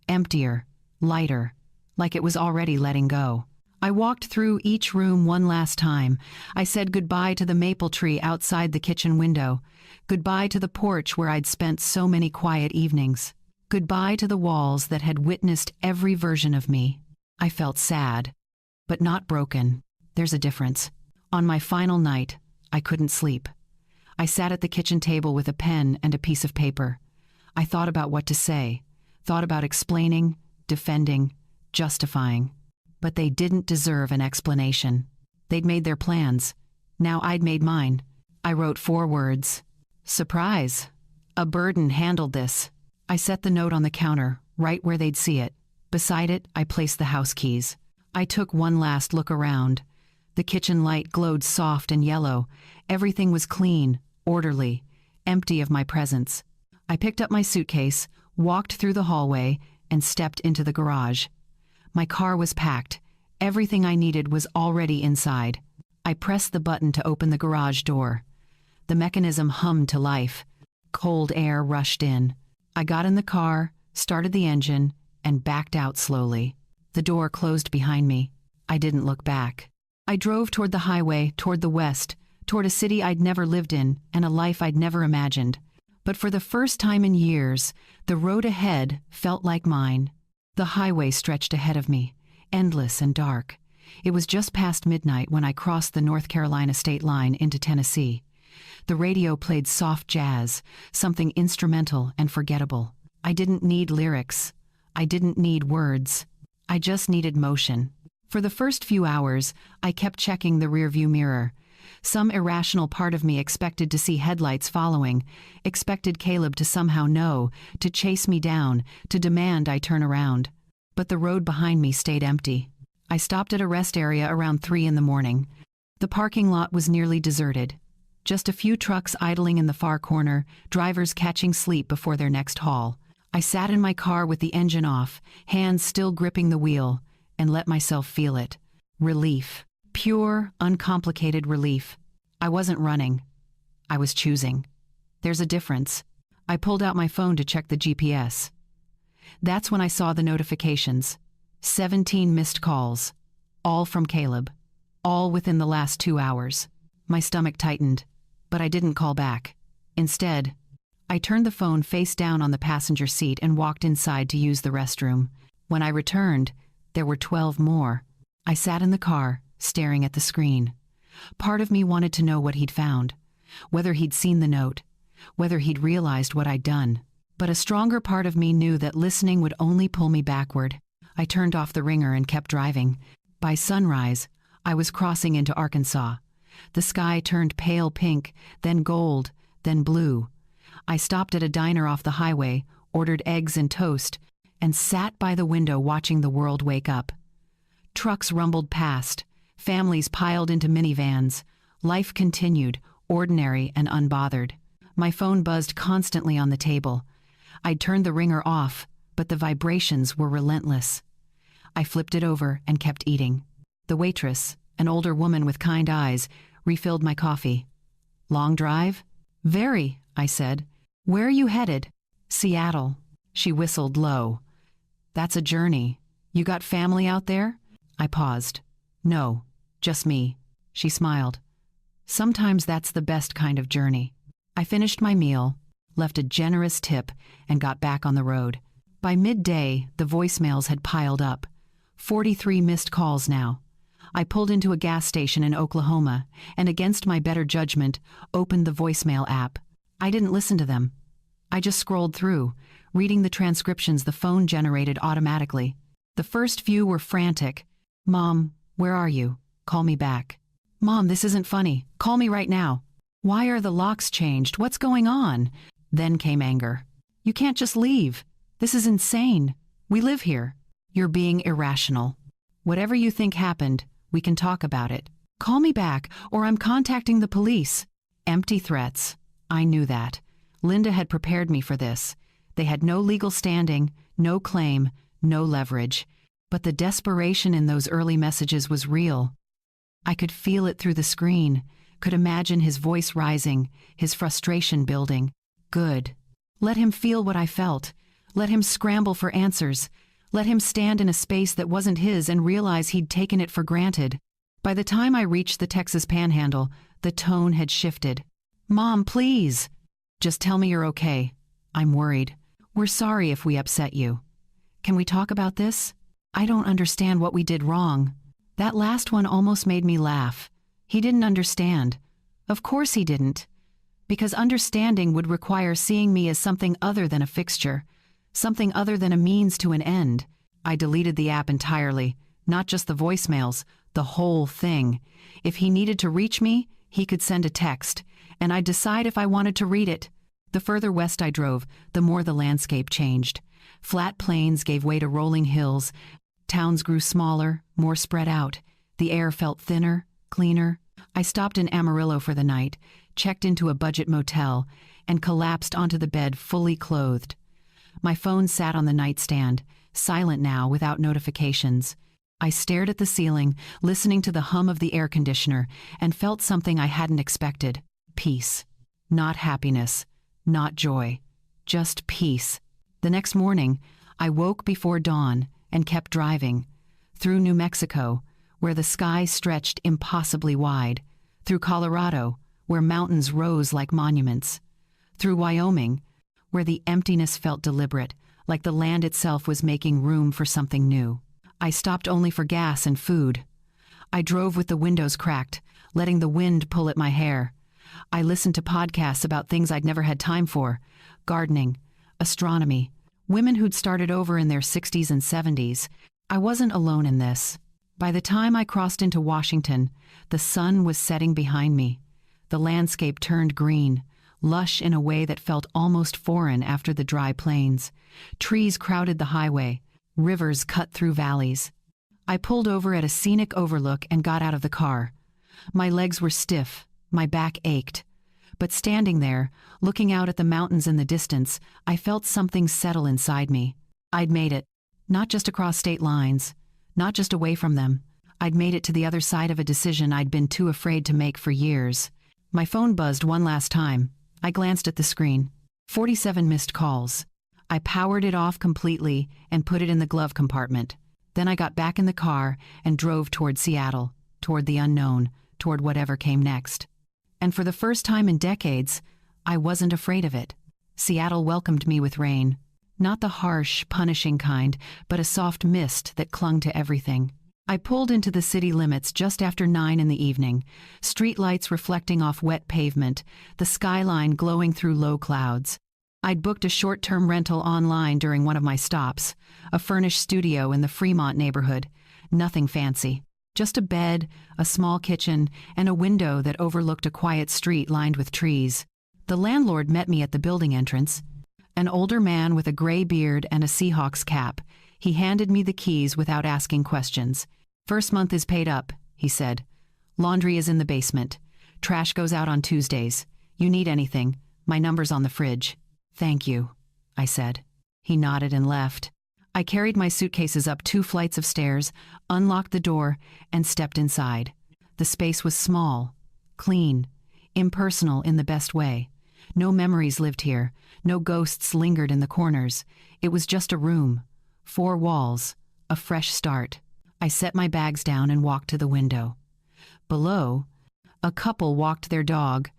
Emptier, lighter, like it was already letting go. I walked through each room one last time. I said goodbye to the maple tree outside the kitchen window. Goodbye to the porch where I'd spent so many quiet evenings. Goodbye to the walls that had witnessed every version of me. I felt sad, but not broken. There's a difference. On my final night, I couldn't sleep. I sat at the kitchen table with a pen and a piece of paper. I thought about what to say, thought about explaining, defending, justifying. But they didn't deserve an explanation. They'd made their plans. Now I'd made mine. I wrote 4 words. Surprise. A burden handled this. I set the note on the counter, right where they'd see it. Beside it, I placed the house keys. I took one last look around. The kitchen light glowed soft and yellow. Everything was clean, orderly, empty of my presence. I picked up my suitcase, walked through the hallway, and stepped into the garage. My car was packed. Everything I needed was already inside. I pressed the button to open the garage door. The mechanism hummed to life. Cold air rushed in. I got in the car, started the engine, and backed out slowly. The door closed behind me. I didn't look back. I drove toward the highway, toward the west, toward a city I'd never lived in and a life I'd never imagined. But for the first time in years, the road ahead felt like mine. The highway stretched ahead of me, endless and dark. It was just past midnight when I crossed the North Carolina state line into Tennessee. The radio played soft jazz, something instrumental and forgettable. I didn't need lyrics. I didn't need words. I just needed motion. For the first few hours, I kept checking the rearview mirror. Some irrational part of me expected to see headlights following, expected Caleb to somehow know, to chase me down, to demand I turn around. But the road behind me stayed empty. I stopped at a rest area around 3 in the morning. The parking lot was nearly deserted. Just a few trucks idling in the far corner, drivers catching sleep before their next haul. I sat in my car with the engine off, hands still gripping the wheel, and let myself feel it. Relief. Pure, uncomplicated relief. I wasn't running. I was choosing. There's a difference. I pulled out my phone to check the GPS. That's when I saw the notifications. 17 missed calls. All from Caleb. All within the last 2 hours. My stomach tightened, but I didn't call back. Instead, I turned the phone face down on the passenger seat and walked inside to use the restroom. When I returned, there were 12 more. I sat in the car, staring at the screen. Part of me wanted to know what he'd found, whether he'd seen the note, whether he'd realized what I'd done. But a stronger part of me knew that listening would only pull me backward. I turned off the ringer and kept driving. By sunrise, I was crossing into Arkansas. The sky turned pale pink, then gold, then blue. I stopped at a diner off the highway, ordered eggs and toast, and sat by the window watching the world wake up. Trucks rumbled past, families piled into minivans. Life continued, ordinary and unbothered. My phone buzzed constantly on the table. I'd turned the ringer off, but the vibrations were relentless. I flipped it over and kept eating. The waitress, an older woman with kind eyes, refilled my coffee. Long drive? Very, I said. Where are you headed? Seattle. She whistled low. That's a journey. You got family out there? I paused. No, just me. She smiled. Sometimes that's the best kind of journey. I finished my meal, left a generous tip, and got back on the road. By midday, the voicemails had piled up. 43 missed calls now. I pulled into a gas station in Oklahoma and, against my better judgment, opened the voicemail app. I didn't listen to them. I just scrolled through, reading the transcriptions the phone generated automatically. The first few were frantic. Mom, where are you? Call me back. Mom, this isn't funny. Call me right now. Why are the locks changed? What's going on? Then came anger. You can't just leave. This is insane. We live here. You're being irrational. Whatever you think happened, we can talk about it. Call me back, or I'm contacting the police. Empty threats. I knew that. Linda had prepared me for this. They had no legal standing, no claim, no leverage. But the desperation in those early messages was real. I could feel it through the screen, could imagine his voice rising, his frustration building. Good. Let him feel what I felt. Let him scramble for answers. Let him stand in a space that wasn't his and realize he'd taken it for granted. By the time I reached the Texas Panhandle, the tone had shifted. "Mom, please. Just tell me you're okay. I'm worried. We're sorry if we upset you. Can we talk about this? I don't understand what we did wrong." That last one almost made me laugh. He didn't understand. Of course he didn't. Because understanding would require seeing me as something other than a fixture, something other than a means to an end. I deleted the app entirely, not just the voicemails, the whole thing. If he needed to reach me, he could send a text, and I'd decide if I wanted to read it. The further west I drove, the more the landscape changed. Flat plains gave way to rolling hills. Towns grew smaller, more spread out. The air felt thinner, cleaner. I stopped in Amarillo for the night, checked into a budget motel, and collapsed onto the bed fully clothed. My phone sat on the nightstand, silent now without notifications. I stared at the ceiling, listening to the hum of the air conditioner, and felt something I hadn't expected. Peace. Not happiness. Not joy. Just peace. The next morning, I woke before dawn and kept driving. Through New Mexico, where the sky stretched impossibly wide. Through Colorado, where mountains rose like monuments. Through Wyoming, where the emptiness felt deliberate, like the land itself was making room for something new. I stopped only for gas and food. I drove with the windows cracked, letting the wind pull at my hair. I listened to podcasts about things I'd never had time for: gardening, astronomy, women who'd started over in their 60s and 70s. I wasn't alone in this. By the time I crossed into Washington, the sun was setting behind me. The landscape turned green, lush in a way that felt almost foreign after the dry plains. Trees crowded the highway. Rivers cut through valleys. I pulled over at a scenic overlook and got out of the car. My legs were stiff, my back ached. But standing there, looking out at the mountains in the distance, I felt something settle inside me. I'd made it. Not just across state lines, not just away from them. I'd made it to the other side of a decision I'd been too afraid to make for years. My phone buzzed one last time. I glanced at the screen. 47 missed calls. I powered it off completely and put it in the glove compartment. Then I got back in the car and drove toward Seattle, toward the unknown, toward whatever came next. And for the first time in decades, I wasn't afraid of it. Seattle welcomed me with rain. Not the harsh, punishing kind, but a soft mist that clung to everything. I pulled into the city limits just after 9 in the evening, streetlights reflecting off wet pavement, the skyline glowing through low clouds. I'd booked a short-term rental online during one of my stops, a furnished studio in the Fremont neighborhood. Nothing fancy. Just a bed, a small kitchen, and a window that overlooked a quiet street lined with trees. The landlord met me at the building entrance. An older man with a gray beard and a Seahawks cap. He handed me the keys without asking questions. "First month is paid up," he said. "Laundry is in the basement. Trash goes out on Tuesdays. You need anything, my number's on the fridge." "Thank you," I said. He nodded and left. I carried my suitcases up 2 flights of stairs, unlocked the door, and stepped inside. The space was small, clean, impersonal in the best way. No memories lived here. No ghosts lingered in the corners. It was just a room, 4 walls, a fresh start. I set my bags down and walked to the window. Below, a couple walked their dog.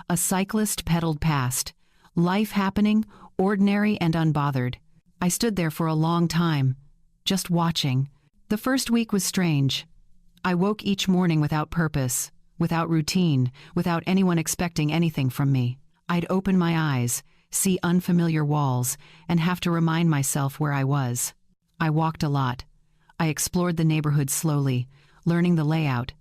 A cyclist pedaled past. Life happening, ordinary and unbothered. I stood there for a long time, just watching. The first week was strange. I woke each morning without purpose, without routine, without anyone expecting anything from me. I'd open my eyes, see unfamiliar walls, and have to remind myself where I was. I walked a lot. I explored the neighborhood slowly, learning the layout.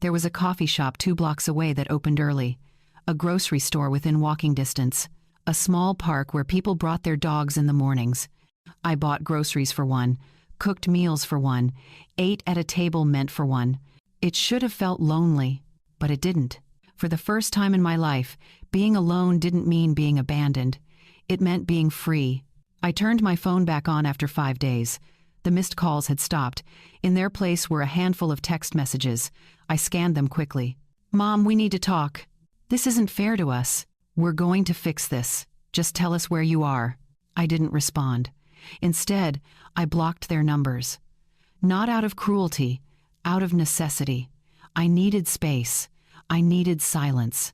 There was a coffee shop 2 blocks away that opened early, a grocery store within walking distance, a small park where people brought their dogs in the mornings. I bought groceries for one, cooked meals for one, ate at a table meant for one. It should have felt lonely, but it didn't. For the first time in my life, being alone didn't mean being abandoned. It meant being free. I turned my phone back on after 5 days. The missed calls had stopped. In their place were a handful of text messages. I scanned them quickly. "Mom, we need to talk. This isn't fair to us. We're going to fix this. Just tell us where you are." I didn't respond. Instead, I blocked their numbers. Not out of cruelty, out of necessity. I needed space. I needed silence.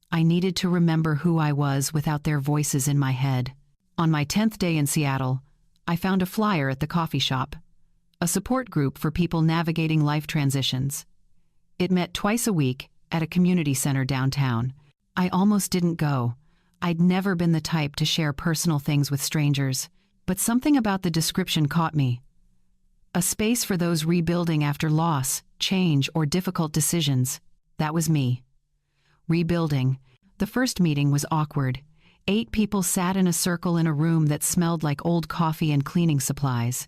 I needed to remember who I was without their voices in my head. On my 10th day in Seattle, I found a flyer at the coffee shop. A support group for people navigating life transitions. It met twice a week at a community center downtown. I almost didn't go. I'd never been the type to share personal things with strangers, but something about the description caught me. A space for those rebuilding after loss, change, or difficult decisions. That was me. Rebuilding. The first meeting was awkward. 8 people sat in a circle in a room that smelled like old coffee and cleaning supplies.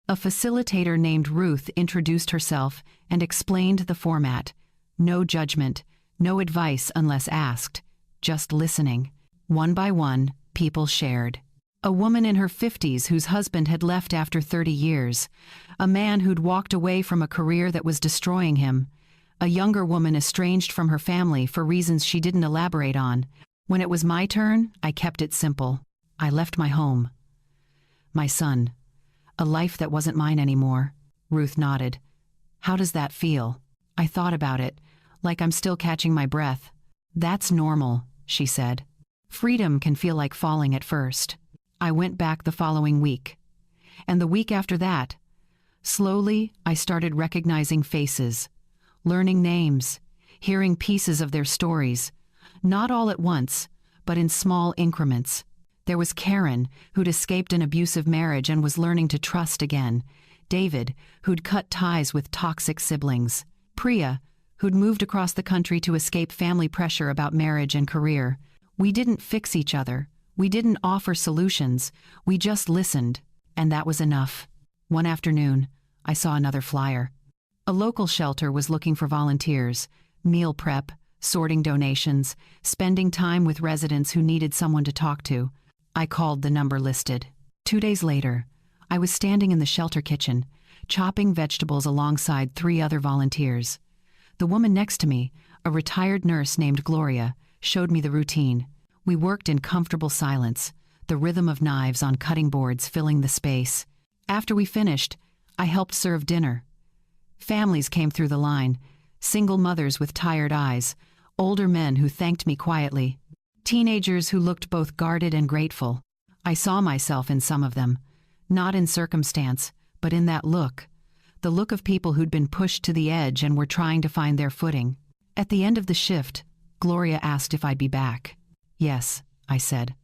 A facilitator named Ruth introduced herself and explained the format. No judgment, no advice unless asked, just listening. One by one, people shared. A woman in her 50s whose husband had left after 30 years. A man who'd walked away from a career that was destroying him. A younger woman estranged from her family for reasons she didn't elaborate on. When it was my turn, I kept it simple. I left my home. My son. A life that wasn't mine anymore. Ruth nodded. "How does that feel?" I thought about it, like I'm still catching my breath. "That's normal," she said. "Freedom can feel like falling at first." I went back the following week. And the week after that. Slowly, I started recognizing faces, learning names, hearing pieces of their stories. Not all at once, but in small increments. There was Karen, who'd escaped an abusive marriage and was learning to trust again. David, who'd cut ties with toxic siblings. Priya, who'd moved across the country to escape family pressure about marriage and career. We didn't fix each other. We didn't offer solutions. We just listened, and that was enough. One afternoon, I saw another flyer. A local shelter was looking for volunteers, meal prep, sorting donations, spending time with residents who needed someone to talk to. I called the number listed. 2 days later, I was standing in the shelter kitchen, chopping vegetables alongside 3 other volunteers. The woman next to me, a retired nurse named Gloria, showed me the routine. We worked in comfortable silence, the rhythm of knives on cutting boards filling the space. After we finished, I helped serve dinner. Families came through the line, single mothers with tired eyes, older men who thanked me quietly, teenagers who looked both guarded and grateful. I saw myself in some of them, not in circumstance, but in that look, the look of people who'd been pushed to the edge and were trying to find their footing. At the end of the shift, Gloria asked if I'd be back. "Yes," I said.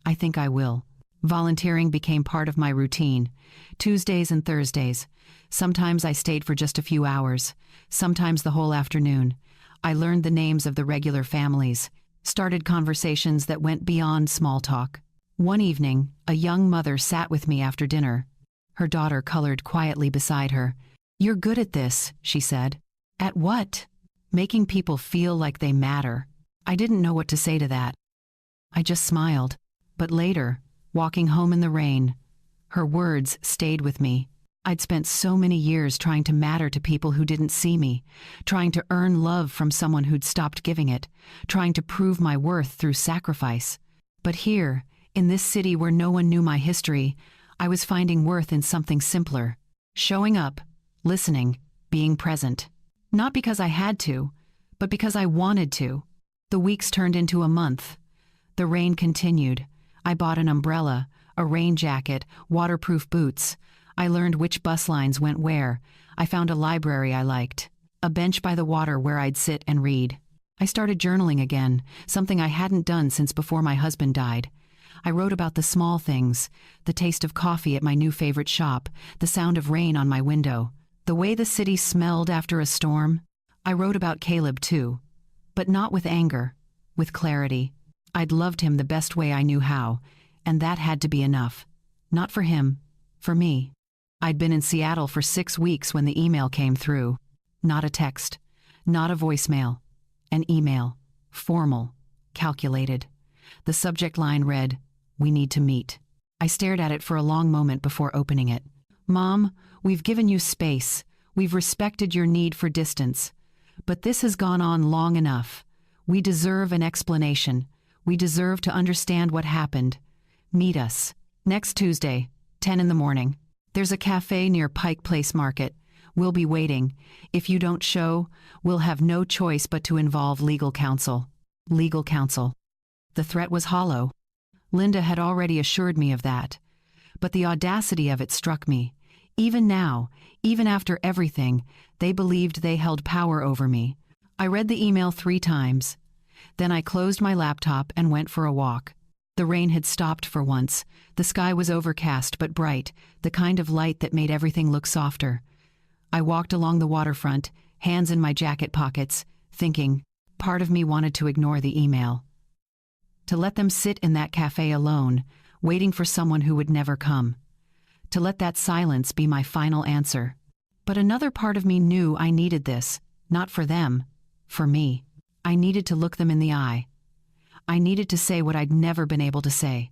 "I think I will." Volunteering became part of my routine. Tuesdays and Thursdays. Sometimes I stayed for just a few hours, sometimes the whole afternoon. I learned the names of the regular families, started conversations that went beyond small talk. One evening, a young mother sat with me after dinner. Her daughter colored quietly beside her. "You're good at this," she said. "At what?" "Making people feel like they matter." I didn't know what to say to that. I just smiled. But later, walking home in the rain, her words stayed with me. I'd spent so many years trying to matter to people who didn't see me, trying to earn love from someone who'd stopped giving it, trying to prove my worth through sacrifice. But here, in this city where no one knew my history, I was finding worth in something simpler. Showing up, listening, being present. Not because I had to, but because I wanted to. The weeks turned into a month. The rain continued. I bought an umbrella, a rain jacket, waterproof boots. I learned which bus lines went where. I found a library I liked, a bench by the water where I'd sit and read. I started journaling again, something I hadn't done since before my husband died. I wrote about the small things, the taste of coffee at my new favorite shop, the sound of rain on my window, the way the city smelled after a storm. I wrote about Caleb too, but not with anger, with clarity. I'd loved him the best way I knew how, and that had to be enough. Not for him, for me. I'd been in Seattle for 6 weeks when the email came through. Not a text, not a voicemail, an email. Formal. Calculated. The subject line read, "We need to meet." I stared at it for a long moment before opening it. "Mom, we've given you space. We've respected your need for distance. But this has gone on long enough. We deserve an explanation. We deserve to understand what happened. Meet us. Next Tuesday, 10 in the morning. There's a cafe near Pike Place Market. We'll be waiting. If you don't show, we'll have no choice but to involve legal counsel." Legal counsel. The threat was hollow. Linda had already assured me of that. But the audacity of it struck me. Even now, even after everything, they believed they held power over me. I read the email 3 times. Then I closed my laptop and went for a walk. The rain had stopped for once. The sky was overcast but bright, the kind of light that made everything look softer. I walked along the waterfront, hands in my jacket pockets, thinking. Part of me wanted to ignore the email. To let them sit in that cafe alone, waiting for someone who would never come. To let that silence be my final answer. But another part of me knew I needed this, not for them, for me. I needed to look them in the eye. I needed to say what I'd never been able to say.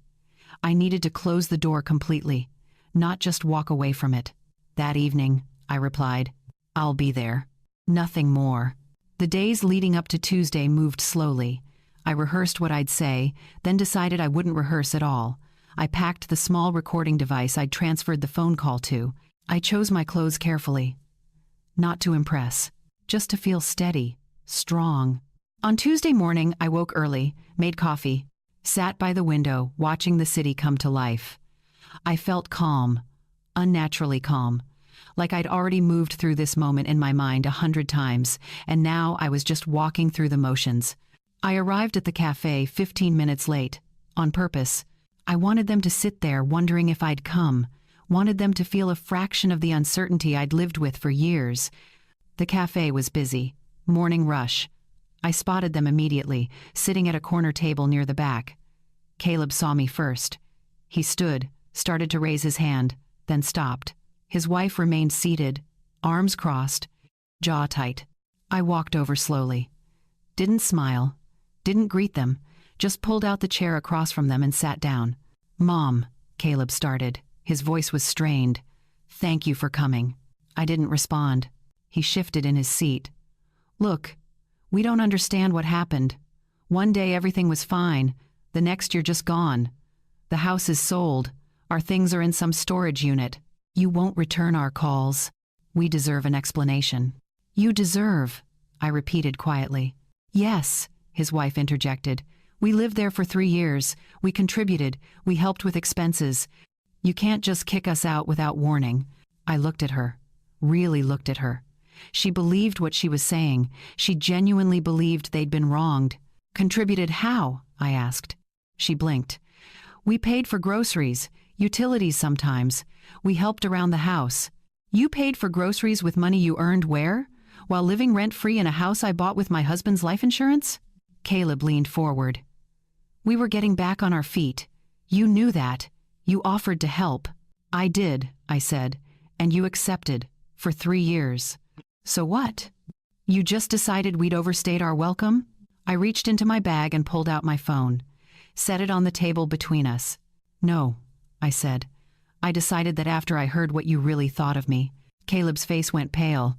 I needed to close the door completely, not just walk away from it. That evening, I replied, "I'll be there." Nothing more. The days leading up to Tuesday moved slowly. I rehearsed what I'd say, then decided I wouldn't rehearse at all. I packed the small recording device I'd transferred the phone call to. I chose my clothes carefully. Not to impress, just to feel steady, strong. On Tuesday morning, I woke early, made coffee, sat by the window, watching the city come to life. I felt calm, unnaturally calm, like I'd already moved through this moment in my mind 100 times, and now I was just walking through the motions. I arrived at the cafe 15 minutes late, on purpose. I wanted them to sit there wondering if I'd come, wanted them to feel a fraction of the uncertainty I'd lived with for years. The cafe was busy, morning rush. I spotted them immediately, sitting at a corner table near the back. Caleb saw me first. He stood, started to raise his hand, then stopped. His wife remained seated, arms crossed, jaw tight. I walked over slowly. Didn't smile, didn't greet them, just pulled out the chair across from them and sat down. "Mom," Caleb started. His voice was strained. "Thank you for coming." I didn't respond. He shifted in his seat. "Look, we don't understand what happened. One day everything was fine, the next you're just gone. The house is sold. Our things are in some storage unit. You won't return our calls. We deserve an explanation." "You deserve," I repeated quietly. "Yes," his wife interjected. "We lived there for 3 years. We contributed. We helped with expenses. You can't just kick us out without warning." I looked at her, really looked at her. She believed what she was saying. She genuinely believed they'd been wronged. "Contributed how?" I asked. She blinked. "We paid for groceries, utilities sometimes. We helped around the house." "You paid for groceries with money you earned where? While living rent-free in a house I bought with my husband's life insurance?" Caleb leaned forward. "We were getting back on our feet. You knew that. You offered to help." "I did," I said, "and you accepted, for 3 years. So what? You just decided we'd overstayed our welcome?" I reached into my bag and pulled out my phone, set it on the table between us. "No," I said. "I decided that after I heard what you really thought of me." Caleb's face went pale.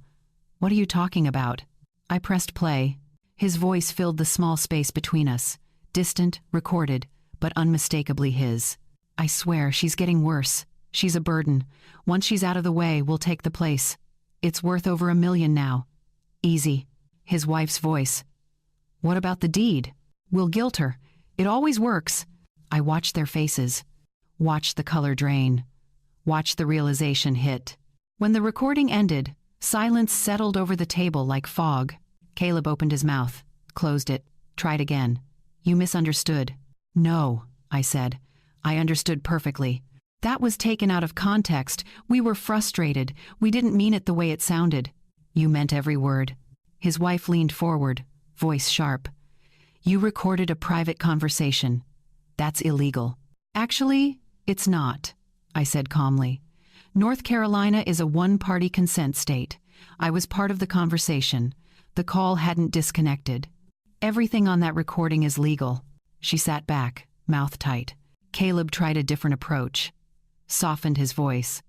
"What are you talking about?" I pressed play. His voice filled the small space between us, distant, recorded, but unmistakably his. "I swear, she's getting worse. She's a burden. Once she's out of the way, we'll take the place. It's worth over $1 million now. Easy." His wife's voice. "What about the deed? We'll guilt her. It always works." I watched their faces, watched the color drain, watched the realization hit. When the recording ended, silence settled over the table like fog. Caleb opened his mouth, closed it, tried again. "You misunderstood." "No," I said. "I understood perfectly. That was taken out of context. We were frustrated. We didn't mean it the way it sounded." "You meant every word." His wife leaned forward, voice sharp. "You recorded a private conversation. That's illegal." "Actually, it's not," I said calmly. "North Carolina is a one-party consent state. I was part of the conversation. The call hadn't disconnected." Everything on that recording is legal. She sat back, mouth tight. Caleb tried a different approach. Softened his voice.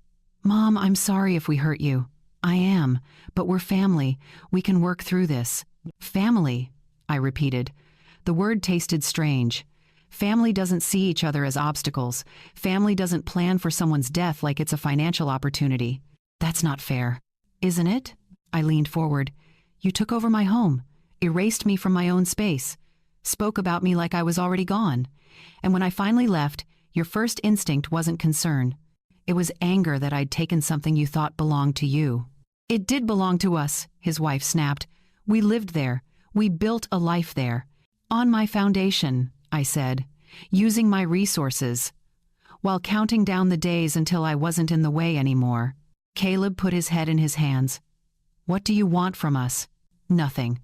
Mom, I'm sorry if we hurt you. I am, but we're family. We can work through this. Family, I repeated. The word tasted strange. Family doesn't see each other as obstacles. Family doesn't plan for someone's death like it's a financial opportunity. That's not fair. Isn't it? I leaned forward. You took over my home, erased me from my own space, spoke about me like I was already gone. And when I finally left, your first instinct wasn't concern. It was anger that I'd taken something you thought belonged to you. It did belong to us, his wife snapped. We lived there. We built a life there. On my foundation, I said, using my resources, while counting down the days until I wasn't in the way anymore. Caleb put his head in his hands. What do you want from us? Nothing,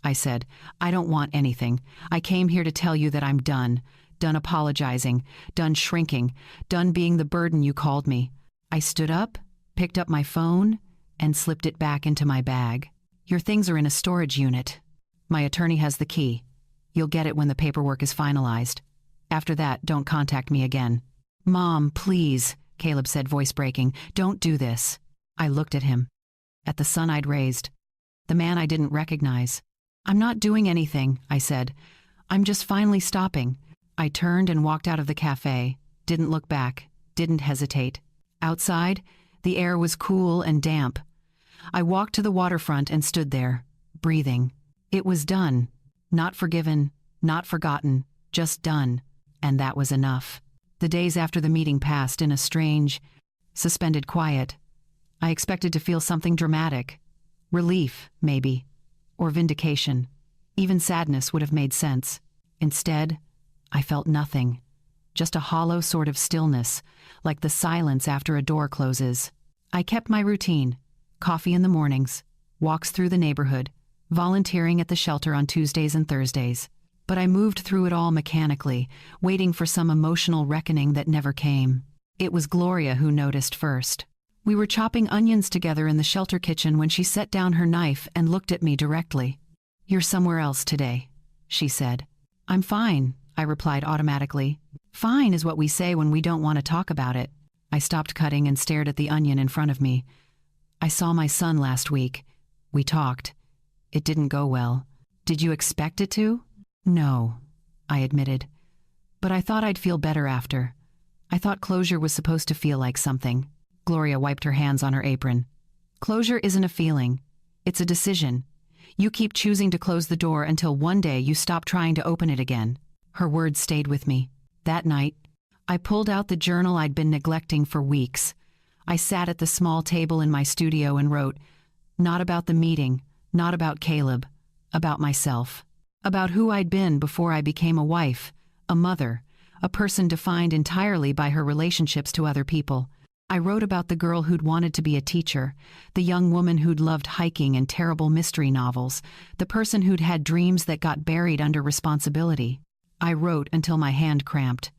I said. I don't want anything. I came here to tell you that I'm done. Done apologizing, done shrinking, done being the burden you called me. I stood up, picked up my phone, and slipped it back into my bag. Your things are in a storage unit. My attorney has the key. You'll get it when the paperwork is finalized. After that, don't contact me again. Mom, please, Caleb said, voice breaking. Don't do this. I looked at him, at the son I'd raised, the man I didn't recognize. I'm not doing anything, I said. I'm just finally stopping. I turned and walked out of the cafe, didn't look back, didn't hesitate. Outside, the air was cool and damp. I walked to the waterfront and stood there, breathing. It was done. Not forgiven, not forgotten, just done. And that was enough. The days after the meeting passed in a strange, suspended quiet. I expected to feel something dramatic. Relief, maybe. Or vindication. Even sadness would have made sense. Instead, I felt nothing. Just a hollow sort of stillness, like the silence after a door closes. I kept my routine. Coffee in the mornings, walks through the neighborhood, volunteering at the shelter on Tuesdays and Thursdays. But I moved through it all mechanically, waiting for some emotional reckoning that never came. It was Gloria who noticed first. We were chopping onions together in the shelter kitchen when she set down her knife and looked at me directly. You're somewhere else today, she said. I'm fine, I replied automatically. Fine is what we say when we don't want to talk about it. I stopped cutting and stared at the onion in front of me. I saw my son last week. We talked. It didn't go well. Did you expect it to? No, I admitted. But I thought I'd feel better after. I thought closure was supposed to feel like something. Gloria wiped her hands on her apron. Closure isn't a feeling. It's a decision. You keep choosing to close the door until one day you stop trying to open it again. Her words stayed with me. That night, I pulled out the journal I'd been neglecting for weeks. I sat at the small table in my studio and wrote, not about the meeting, not about Caleb, about myself. About who I'd been before I became a wife, a mother, a person defined entirely by her relationships to other people. I wrote about the girl who'd wanted to be a teacher, the young woman who'd loved hiking and terrible mystery novels, the person who'd had dreams that got buried under responsibility. I wrote until my hand cramped,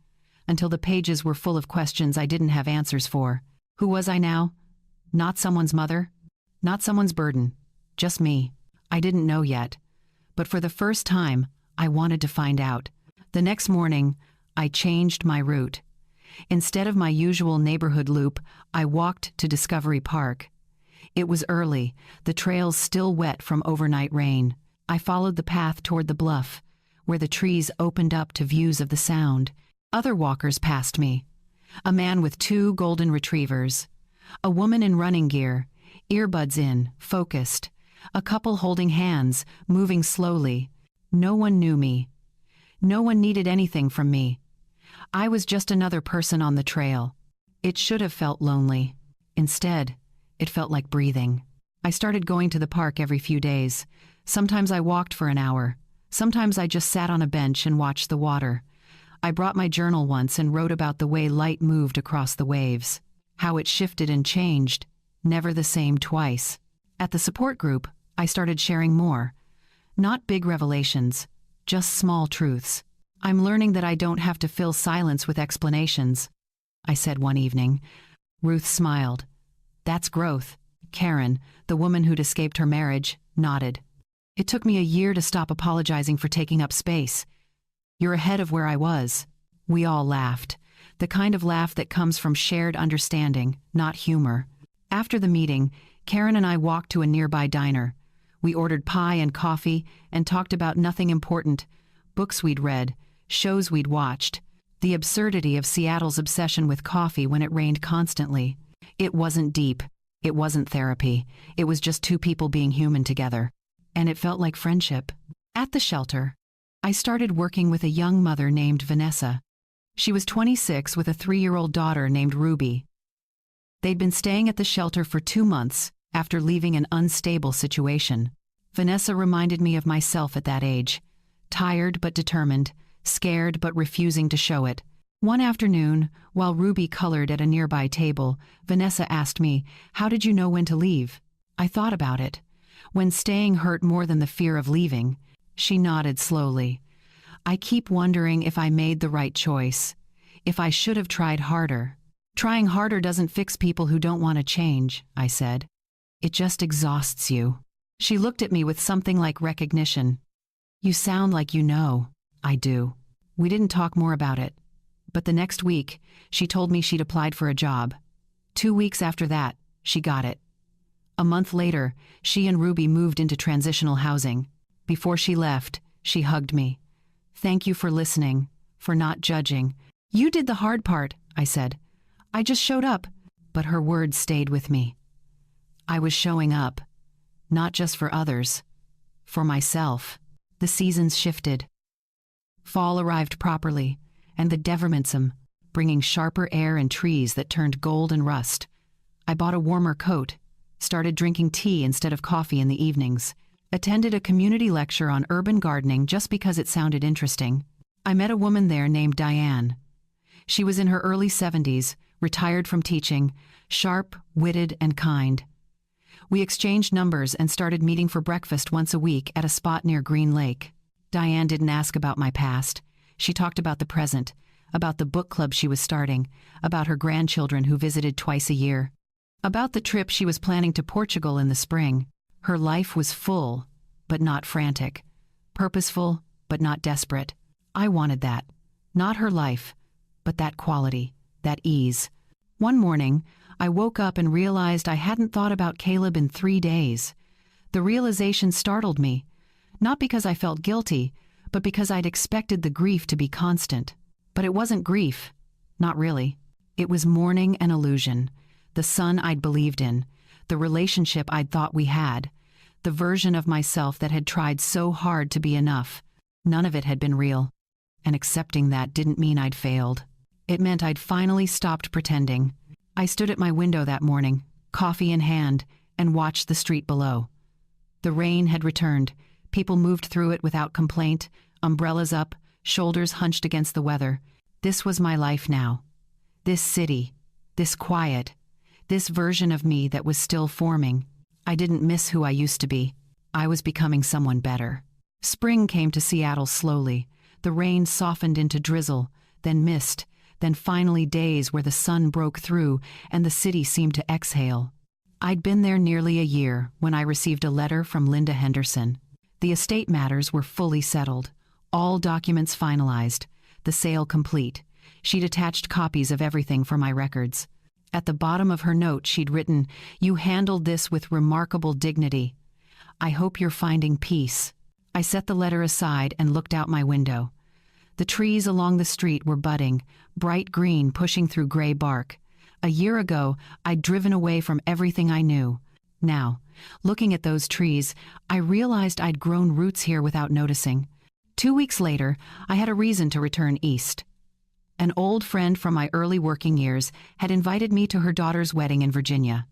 until the pages were full of questions I didn't have answers for. Who was I now? Not someone's mother, not someone's burden, just me. I didn't know yet. But for the first time, I wanted to find out. The next morning, I changed my route. Instead of my usual neighborhood loop, I walked to Discovery Park. It was early, the trails still wet from overnight rain. I followed the path toward the bluff, where the trees opened up to views of the Sound. Other walkers passed me. A man with 2 golden retrievers. A woman in running gear, earbuds in, focused. A couple holding hands, moving slowly. No one knew me. No one needed anything from me. I was just another person on the trail. It should have felt lonely. Instead, it felt like breathing. I started going to the park every few days. Sometimes I walked for an hour. Sometimes I just sat on a bench and watched the water. I brought my journal once and wrote about the way light moved across the waves. How it shifted and changed, never the same twice. At the support group, I started sharing more. Not big revelations, just small truths. I'm learning that I don't have to fill silence with explanations, I said one evening. Ruth smiled. That's growth. Karen, the woman who'd escaped her marriage, nodded. It took me a year to stop apologizing for taking up space. You're ahead of where I was. We all laughed. The kind of laugh that comes from shared understanding, not humor. After the meeting, Karen and I walked to a nearby diner. We ordered pie and coffee and talked about nothing important: books we'd read, shows we'd watched, the absurdity of Seattle's obsession with coffee when it rained constantly. It wasn't deep. It wasn't therapy. It was just two people being human together. And it felt like friendship. At the shelter, I started working with a young mother named Vanessa. She was 26 with a 3-year-old daughter named Ruby. They'd been staying at the shelter for 2 months after leaving an unstable situation. Vanessa reminded me of myself at that age. Tired but determined, scared but refusing to show it. One afternoon, while Ruby colored at a nearby table, Vanessa asked me, "How did you know when to leave?" I thought about it. When staying hurt more than the fear of leaving. She nodded slowly. "I keep wondering if I made the right choice. If I should have tried harder." "Trying harder doesn't fix people who don't want to change," I said. "It just exhausts you." She looked at me with something like recognition. "You sound like you know." "I do." We didn't talk more about it. But the next week, she told me she'd applied for a job. 2 weeks after that, she got it. A month later, she and Ruby moved into transitional housing. Before she left, she hugged me. "Thank you for listening, for not judging." "You did the hard part," I said. "I just showed up." But her words stayed with me. I was showing up, not just for others, for myself. The seasons shifted. Fall arrived properly, and the Deverminsum, bringing sharper air and trees that turned gold and rust. I bought a warmer coat, started drinking tea instead of coffee in the evenings, attended a community lecture on urban gardening just because it sounded interesting. I met a woman there named Diane. She was in her early 70s, retired from teaching, sharp, witted, and kind. We exchanged numbers and started meeting for breakfast once a week at a spot near Green Lake. Diane didn't ask about my past. She talked about the present, about the book club she was starting, about her grandchildren who visited twice a year, about the trip she was planning to Portugal in the spring. Her life was full, but not frantic, purposeful, but not desperate. I wanted that. Not her life, but that quality, that ease. One morning, I woke up and realized I hadn't thought about Caleb in 3 days. The realization startled me, not because I felt guilty, but because I'd expected the grief to be constant. But it wasn't grief. Not really. It was mourning and illusion. The son I'd believed in. The relationship I'd thought we had. The version of myself that had tried so hard to be enough. None of it had been real. And accepting that didn't mean I'd failed. It meant I'd finally stopped pretending. I stood at my window that morning, coffee in hand, and watched the street below. The rain had returned. People moved through it without complaint, umbrellas up, shoulders hunched against the weather. This was my life now. This city, this quiet, this version of me that was still forming. I didn't miss who I used to be. I was becoming someone better. Spring came to Seattle slowly. The rain softened into drizzle, then mist, then finally days where the sun broke through and the city seemed to exhale. I'd been there nearly a year when I received a letter from Linda Henderson. The estate matters were fully settled, all documents finalized, the sale complete. She'd attached copies of everything for my records. At the bottom of her note, she'd written, "You handled this with remarkable dignity. I hope you're finding peace." I set the letter aside and looked out my window. The trees along the street were budding, bright green pushing through gray bark. A year ago, I'd driven away from everything I knew. Now, looking at those trees, I realized I'd grown roots here without noticing. 2 weeks later, I had a reason to return east. An old friend from my early working years had invited me to her daughter's wedding in Virginia.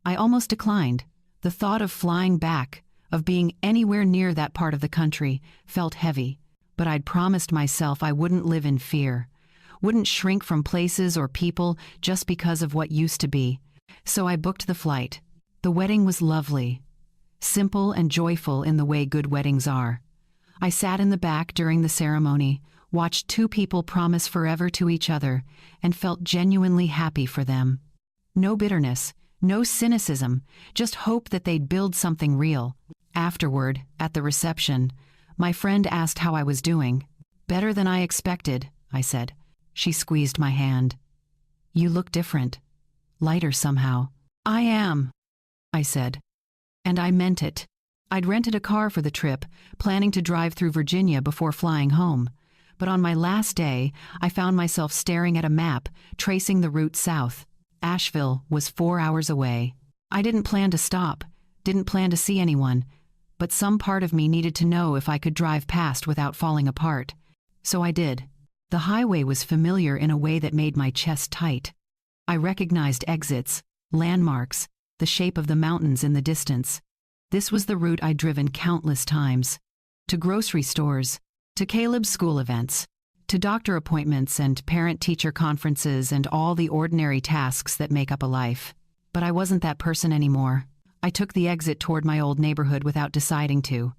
I almost declined. The thought of flying back, of being anywhere near that part of the country, felt heavy. But I'd promised myself I wouldn't live in fear, wouldn't shrink from places or people just because of what used to be. So I booked the flight. The wedding was lovely, simple and joyful in the way good weddings are. I sat in the back during the ceremony, watched 2 people promise forever to each other, and felt genuinely happy for them. No bitterness, no cynicism, just hope that they'd build something real. Afterward, at the reception, my friend asked how I was doing. "Better than I expected," I said. She squeezed my hand. "You look different. Lighter somehow." "I am," I said. And I meant it. I'd rented a car for the trip, planning to drive through Virginia before flying home. But on my last day, I found myself staring at a map, tracing the route south. Asheville was 4 hours away. I didn't plan to stop, didn't plan to see anyone, but some part of me needed to know if I could drive past without falling apart. So I did. The highway was familiar in a way that made my chest tight. I recognized exits, landmarks, the shape of the mountains in the distance. This was the route I'd driven countless times. To grocery stores, to Caleb's school events, to doctor appointments and parent-teacher conferences and all the ordinary tasks that make up a life. But I wasn't that person anymore. I took the exit toward my old neighborhood without deciding to.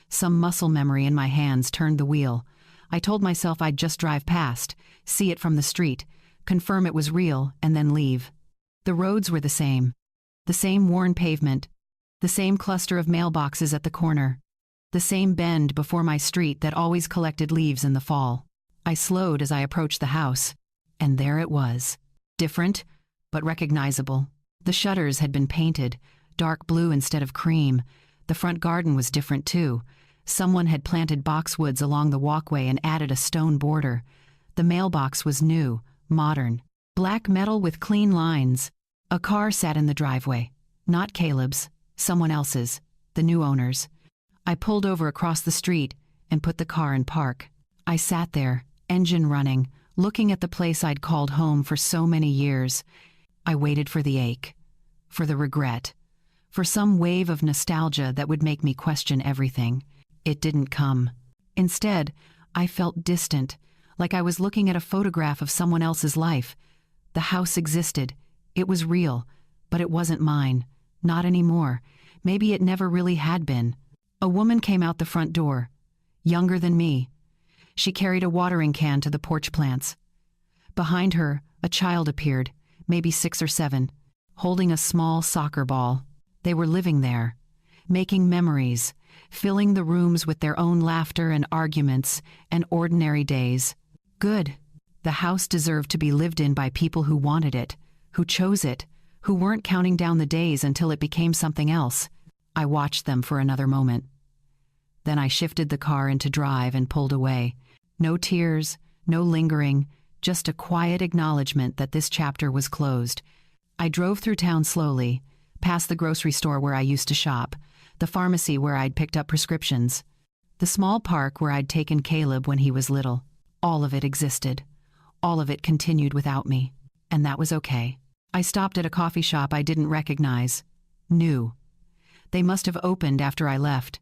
Some muscle memory in my hands turned the wheel. I told myself I'd just drive past, see it from the street, confirm it was real, and then leave. The roads were the same worn pavement, the same cluster of mailboxes at the corner, the same bend before my street that always collected leaves in the fall. I slowed as I approached the house, and there it was. Different, but recognizable. The shutters had been painted, dark blue instead of cream. The front garden was different too. Someone had planted boxwoods along the walkway and added a stone border. The mailbox was new, modern, black metal with clean lines. A car sat in the driveway. Not Caleb's, someone else's, the new owner's. I pulled over across the street and put the car in park. I sat there, engine running, looking at the place I'd called home for so many years. I waited for the ache, for the regret, for some wave of nostalgia that would make me question everything. It didn't come. Instead, I felt distant, like I was looking at a photograph of someone else's life. The house existed. It was real, but it wasn't mine. Not anymore. Maybe it never really had been. A woman came out the front door, younger than me. She carried a watering can to the porch plants. Behind her, a child appeared, maybe 6 or 7, holding a small soccer ball. They were living there, making memories, filling the rooms with their own laughter and arguments and ordinary days. Good. The house deserved to be lived in by people who wanted it, who chose it, who weren't counting down the days until it became something else. I watched them for another moment. Then I shifted the car into drive and pulled away. No tears, no lingering, just a quiet acknowledgement that this chapter was closed. I drove through town slowly, past the grocery store where I used to shop, the pharmacy where I'd picked up prescriptions, the small park where I'd taken Caleb when he was little. All of it existed. All of it continued without me. And that was okay. I stopped at a coffee shop I didn't recognize. New. They must have opened after I left.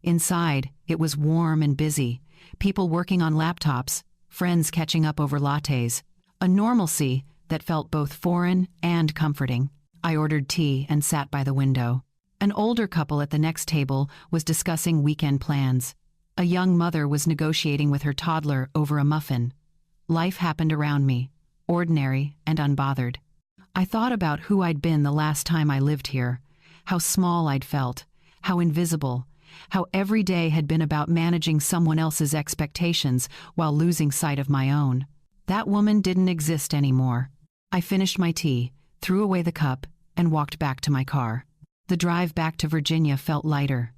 Inside, it was warm and busy. People working on laptops, friends catching up over lattes. A normalcy that felt both foreign and comforting. I ordered tea and sat by the window. An older couple at the next table was discussing weekend plans. A young mother was negotiating with her toddler over a muffin. Life happened around me, ordinary and unbothered. I thought about who I'd been the last time I lived here, how small I'd felt, how invisible, how every day had been about managing someone else's expectations while losing sight of my own. That woman didn't exist anymore. I finished my tea, threw away the cup, and walked back to my car. The drive back to Virginia felt lighter.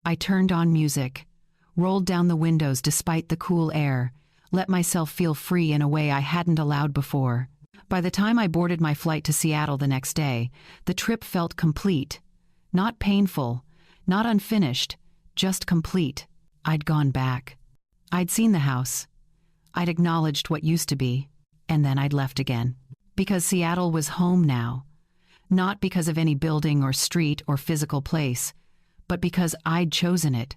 I turned on music, rolled down the windows despite the cool air, let myself feel free in a way I hadn't allowed before. By the time I boarded my flight to Seattle the next day, the trip felt complete. Not painful, not unfinished, just complete. I'd gone back. I'd seen the house. I'd acknowledged what used to be, and then I'd left again. Because Seattle was home now. Not because of any building or street or physical place, but because I'd chosen it.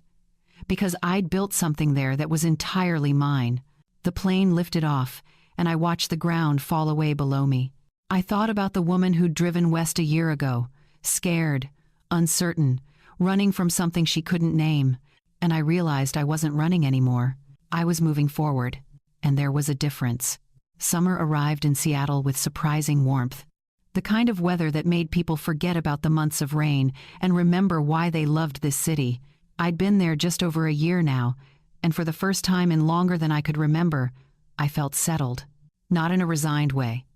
Because I'd built something there that was entirely mine. The plane lifted off, and I watched the ground fall away below me. I thought about the woman who'd driven west a year ago, scared, uncertain, running from something she couldn't name, and I realized I wasn't running anymore. I was moving forward, and there was a difference. Summer arrived in Seattle with surprising warmth. The kind of weather that made people forget about the months of rain and remember why they loved this city. I'd been there just over a year now, and for the first time in longer than I could remember, I felt settled. Not in a resigned way.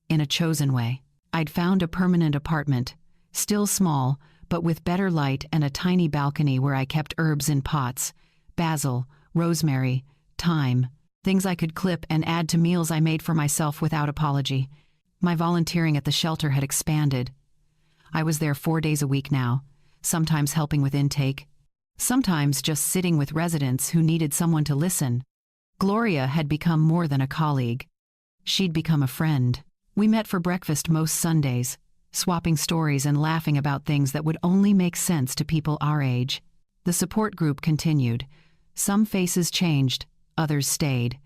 In a chosen way. I'd found a permanent apartment, still small, but with better light and a tiny balcony where I kept herbs in pots, basil, rosemary, thyme, things I could clip and add to meals I made for myself without apology. My volunteering at the shelter had expanded. I was there 4 days a week now, sometimes helping with intake, sometimes just sitting with residents who needed someone to listen. Gloria had become more than a colleague. She'd become a friend. We met for breakfast most Sundays, swapping stories and laughing about things that would only make sense to people our age. The support group continued. Some faces changed, others stayed.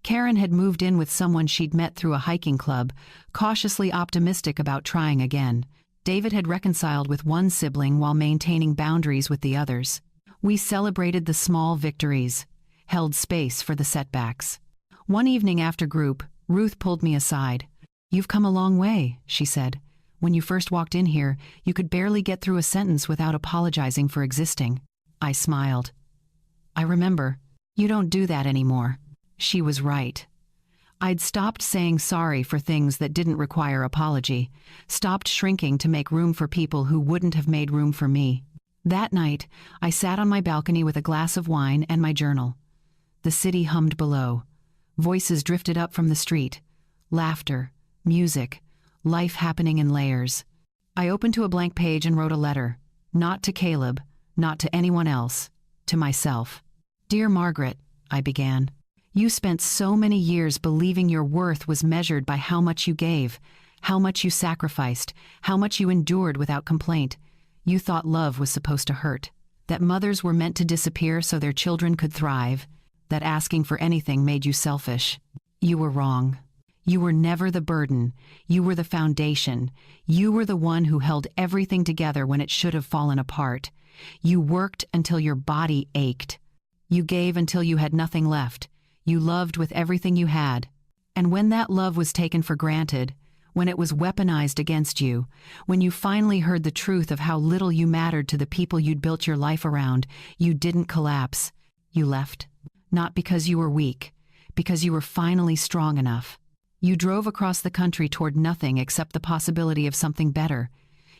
Karen had moved in with someone she'd met through a hiking club, cautiously optimistic about trying again. David had reconciled with one sibling while maintaining boundaries with the others. We celebrated the small victories, held space for the setbacks. One evening after group, Ruth pulled me aside. "You've come a long way," she said. "When you first walked in here, you could barely get through a sentence without apologizing for existing." I smiled. "I remember. You don't do that anymore." She was right. I'd stopped saying sorry for things that didn't require apology, stopped shrinking to make room for people who wouldn't have made room for me. That night, I sat on my balcony with a glass of wine and my journal. The city hummed below. Voices drifted up from the street. Laughter, music, life happening in layers. I opened to a blank page and wrote a letter. Not to Caleb, not to anyone else, to myself. "Dear Margaret," I began. "You spent so many years believing your worth was measured by how much you gave, how much you sacrificed, how much you endured without complaint. You thought love was supposed to hurt, that mothers were meant to disappear so their children could thrive, that asking for anything made you selfish. You were wrong. You were never the burden. You were the foundation. You were the one who held everything together when it should have fallen apart. You worked until your body ached. You gave until you had nothing left. You loved with everything you had. And when that love was taken for granted, when it was weaponized against you, when you finally heard the truth of how little you mattered to the people you'd built your life around, you didn't collapse. You left. Not because you were weak, because you were finally strong enough. You drove across the country toward nothing except the possibility of something better.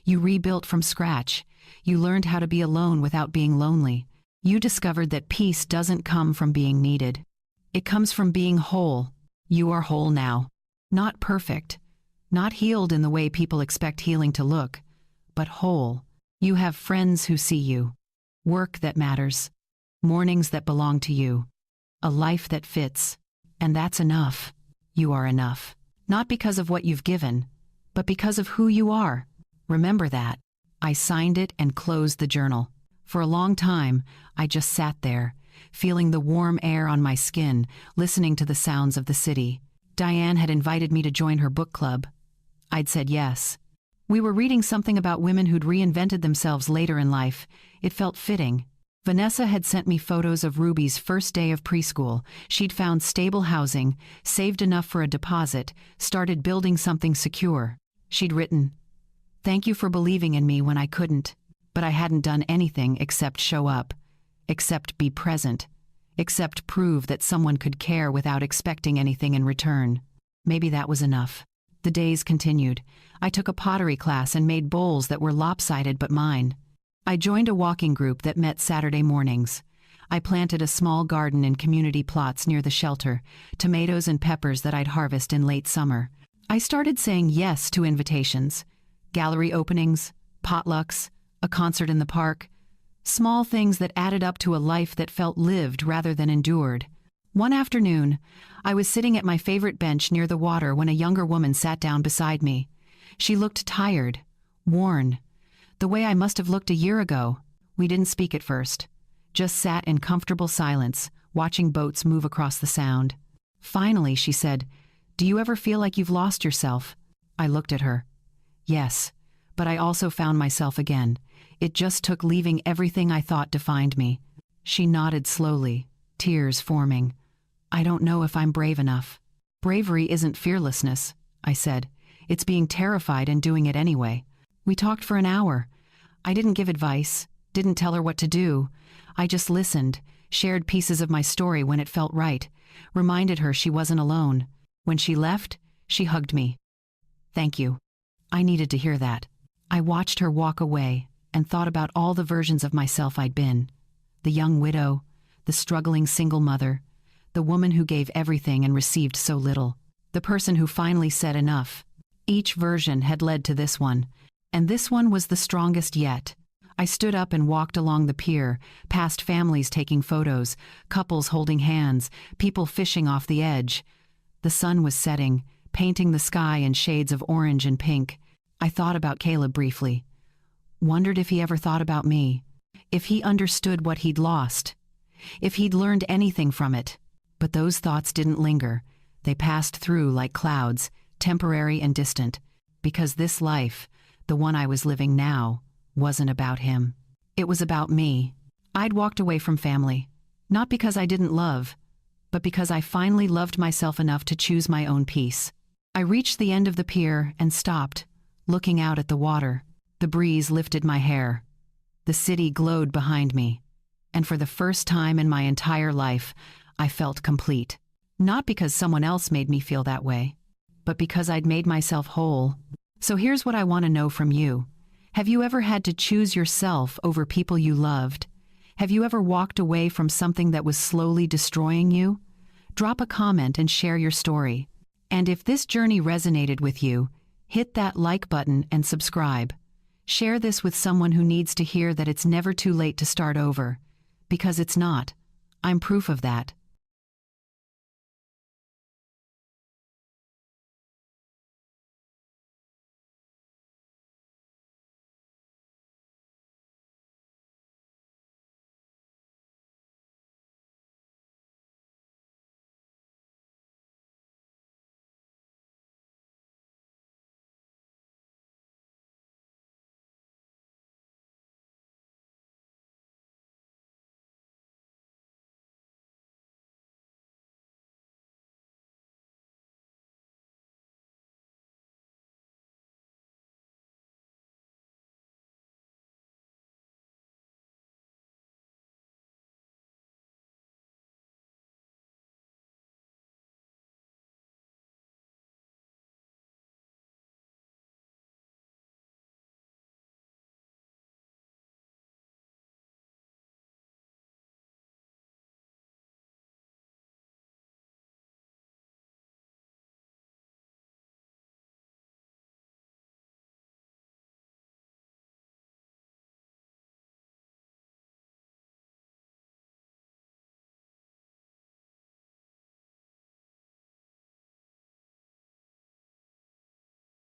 You rebuilt from scratch. You learned how to be alone without being lonely. You discovered that peace doesn't come from being needed. It comes from being whole. You are whole now. Not perfect. Not healed in the way people expect healing to look, but whole. You have friends who see you. Work that matters. Mornings that belong to you. A life that fits. And that's enough. You are enough. Not because of what you've given, but because of who you are. Remember that." I signed it and closed the journal. For a long time, I just sat there, feeling the warm air on my skin, listening to the sounds of the city. Diane had invited me to join her book club. I'd said yes. We were reading something about women who'd reinvented themselves later in life. It felt fitting. Vanessa had sent me photos of Ruby's first day of preschool. She'd found stable housing, saved enough for a deposit, started building something secure. She'd written, "Thank you for believing in me when I couldn't, but I hadn't done anything except show up, except be present, except prove that someone could care without expecting anything in return." Maybe that was enough. The days continued. I took a pottery class and made bowls that were lopsided but mine. I joined a walking group that met Saturday mornings. I planted a small garden in community plots near the shelter, tomatoes and peppers that I'd harvest in late summer. I started saying yes to invitations. Gallery openings, potlucks, a concert in the park. Small things that added up to a life that felt lived rather than endured. One afternoon, I was sitting at my favorite bench near the water when a younger woman sat down beside me. She looked tired, worn, the way I must have looked a year ago. We didn't speak at first, just sat in comfortable silence, watching boats move across the sound. Finally, she said, "Do you ever feel like you've lost yourself?" I looked at her. Yes, but I also found myself again. It just took leaving everything I thought defined me. She nodded slowly, tears forming. "I don't know if I'm brave enough." "Bravery isn't fearlessness," I said. It's being terrified and doing it anyway. We talked for an hour. I didn't give advice, didn't tell her what to do. I just listened, shared pieces of my story when it felt right, reminded her she wasn't alone. When she left, she hugged me. Thank you. I needed to hear that. I watched her walk away and thought about all the versions of myself I'd been. The young widow, the struggling single mother, the woman who gave everything and received so little, the person who finally said enough. Each version had led to this one, and this one was the strongest yet. I stood up and walked along the pier, past families taking photos, couples holding hands, people fishing off the edge. The sun was setting, painting the sky in shades of orange and pink. I thought about Caleb briefly. Wondered if he ever thought about me. If he understood what he'd lost. If he'd learned anything from it. But those thoughts didn't linger. They passed through like clouds, temporary and distant. Because this life, the one I was living now, wasn't about him. It was about me. I'd walked away from family. Not because I didn't love, but because I finally loved myself enough to choose my own peace. I reached the end of the pier and stopped, looking out at the water. The breeze lifted my hair. The city glowed behind me. And for the first time in my entire life, I felt complete. Not because someone else made me feel that way, but because I'd made myself whole. So here's what I want to know from you. Have you ever had to choose yourself over people you loved? Have you ever walked away from something that was slowly destroying you? Drop a comment and share your story. And if this journey resonated with you, hit that like button and subscribe. Share this with someone who needs to hear that it's never too late to start over. Because it's not. I'm proof of that.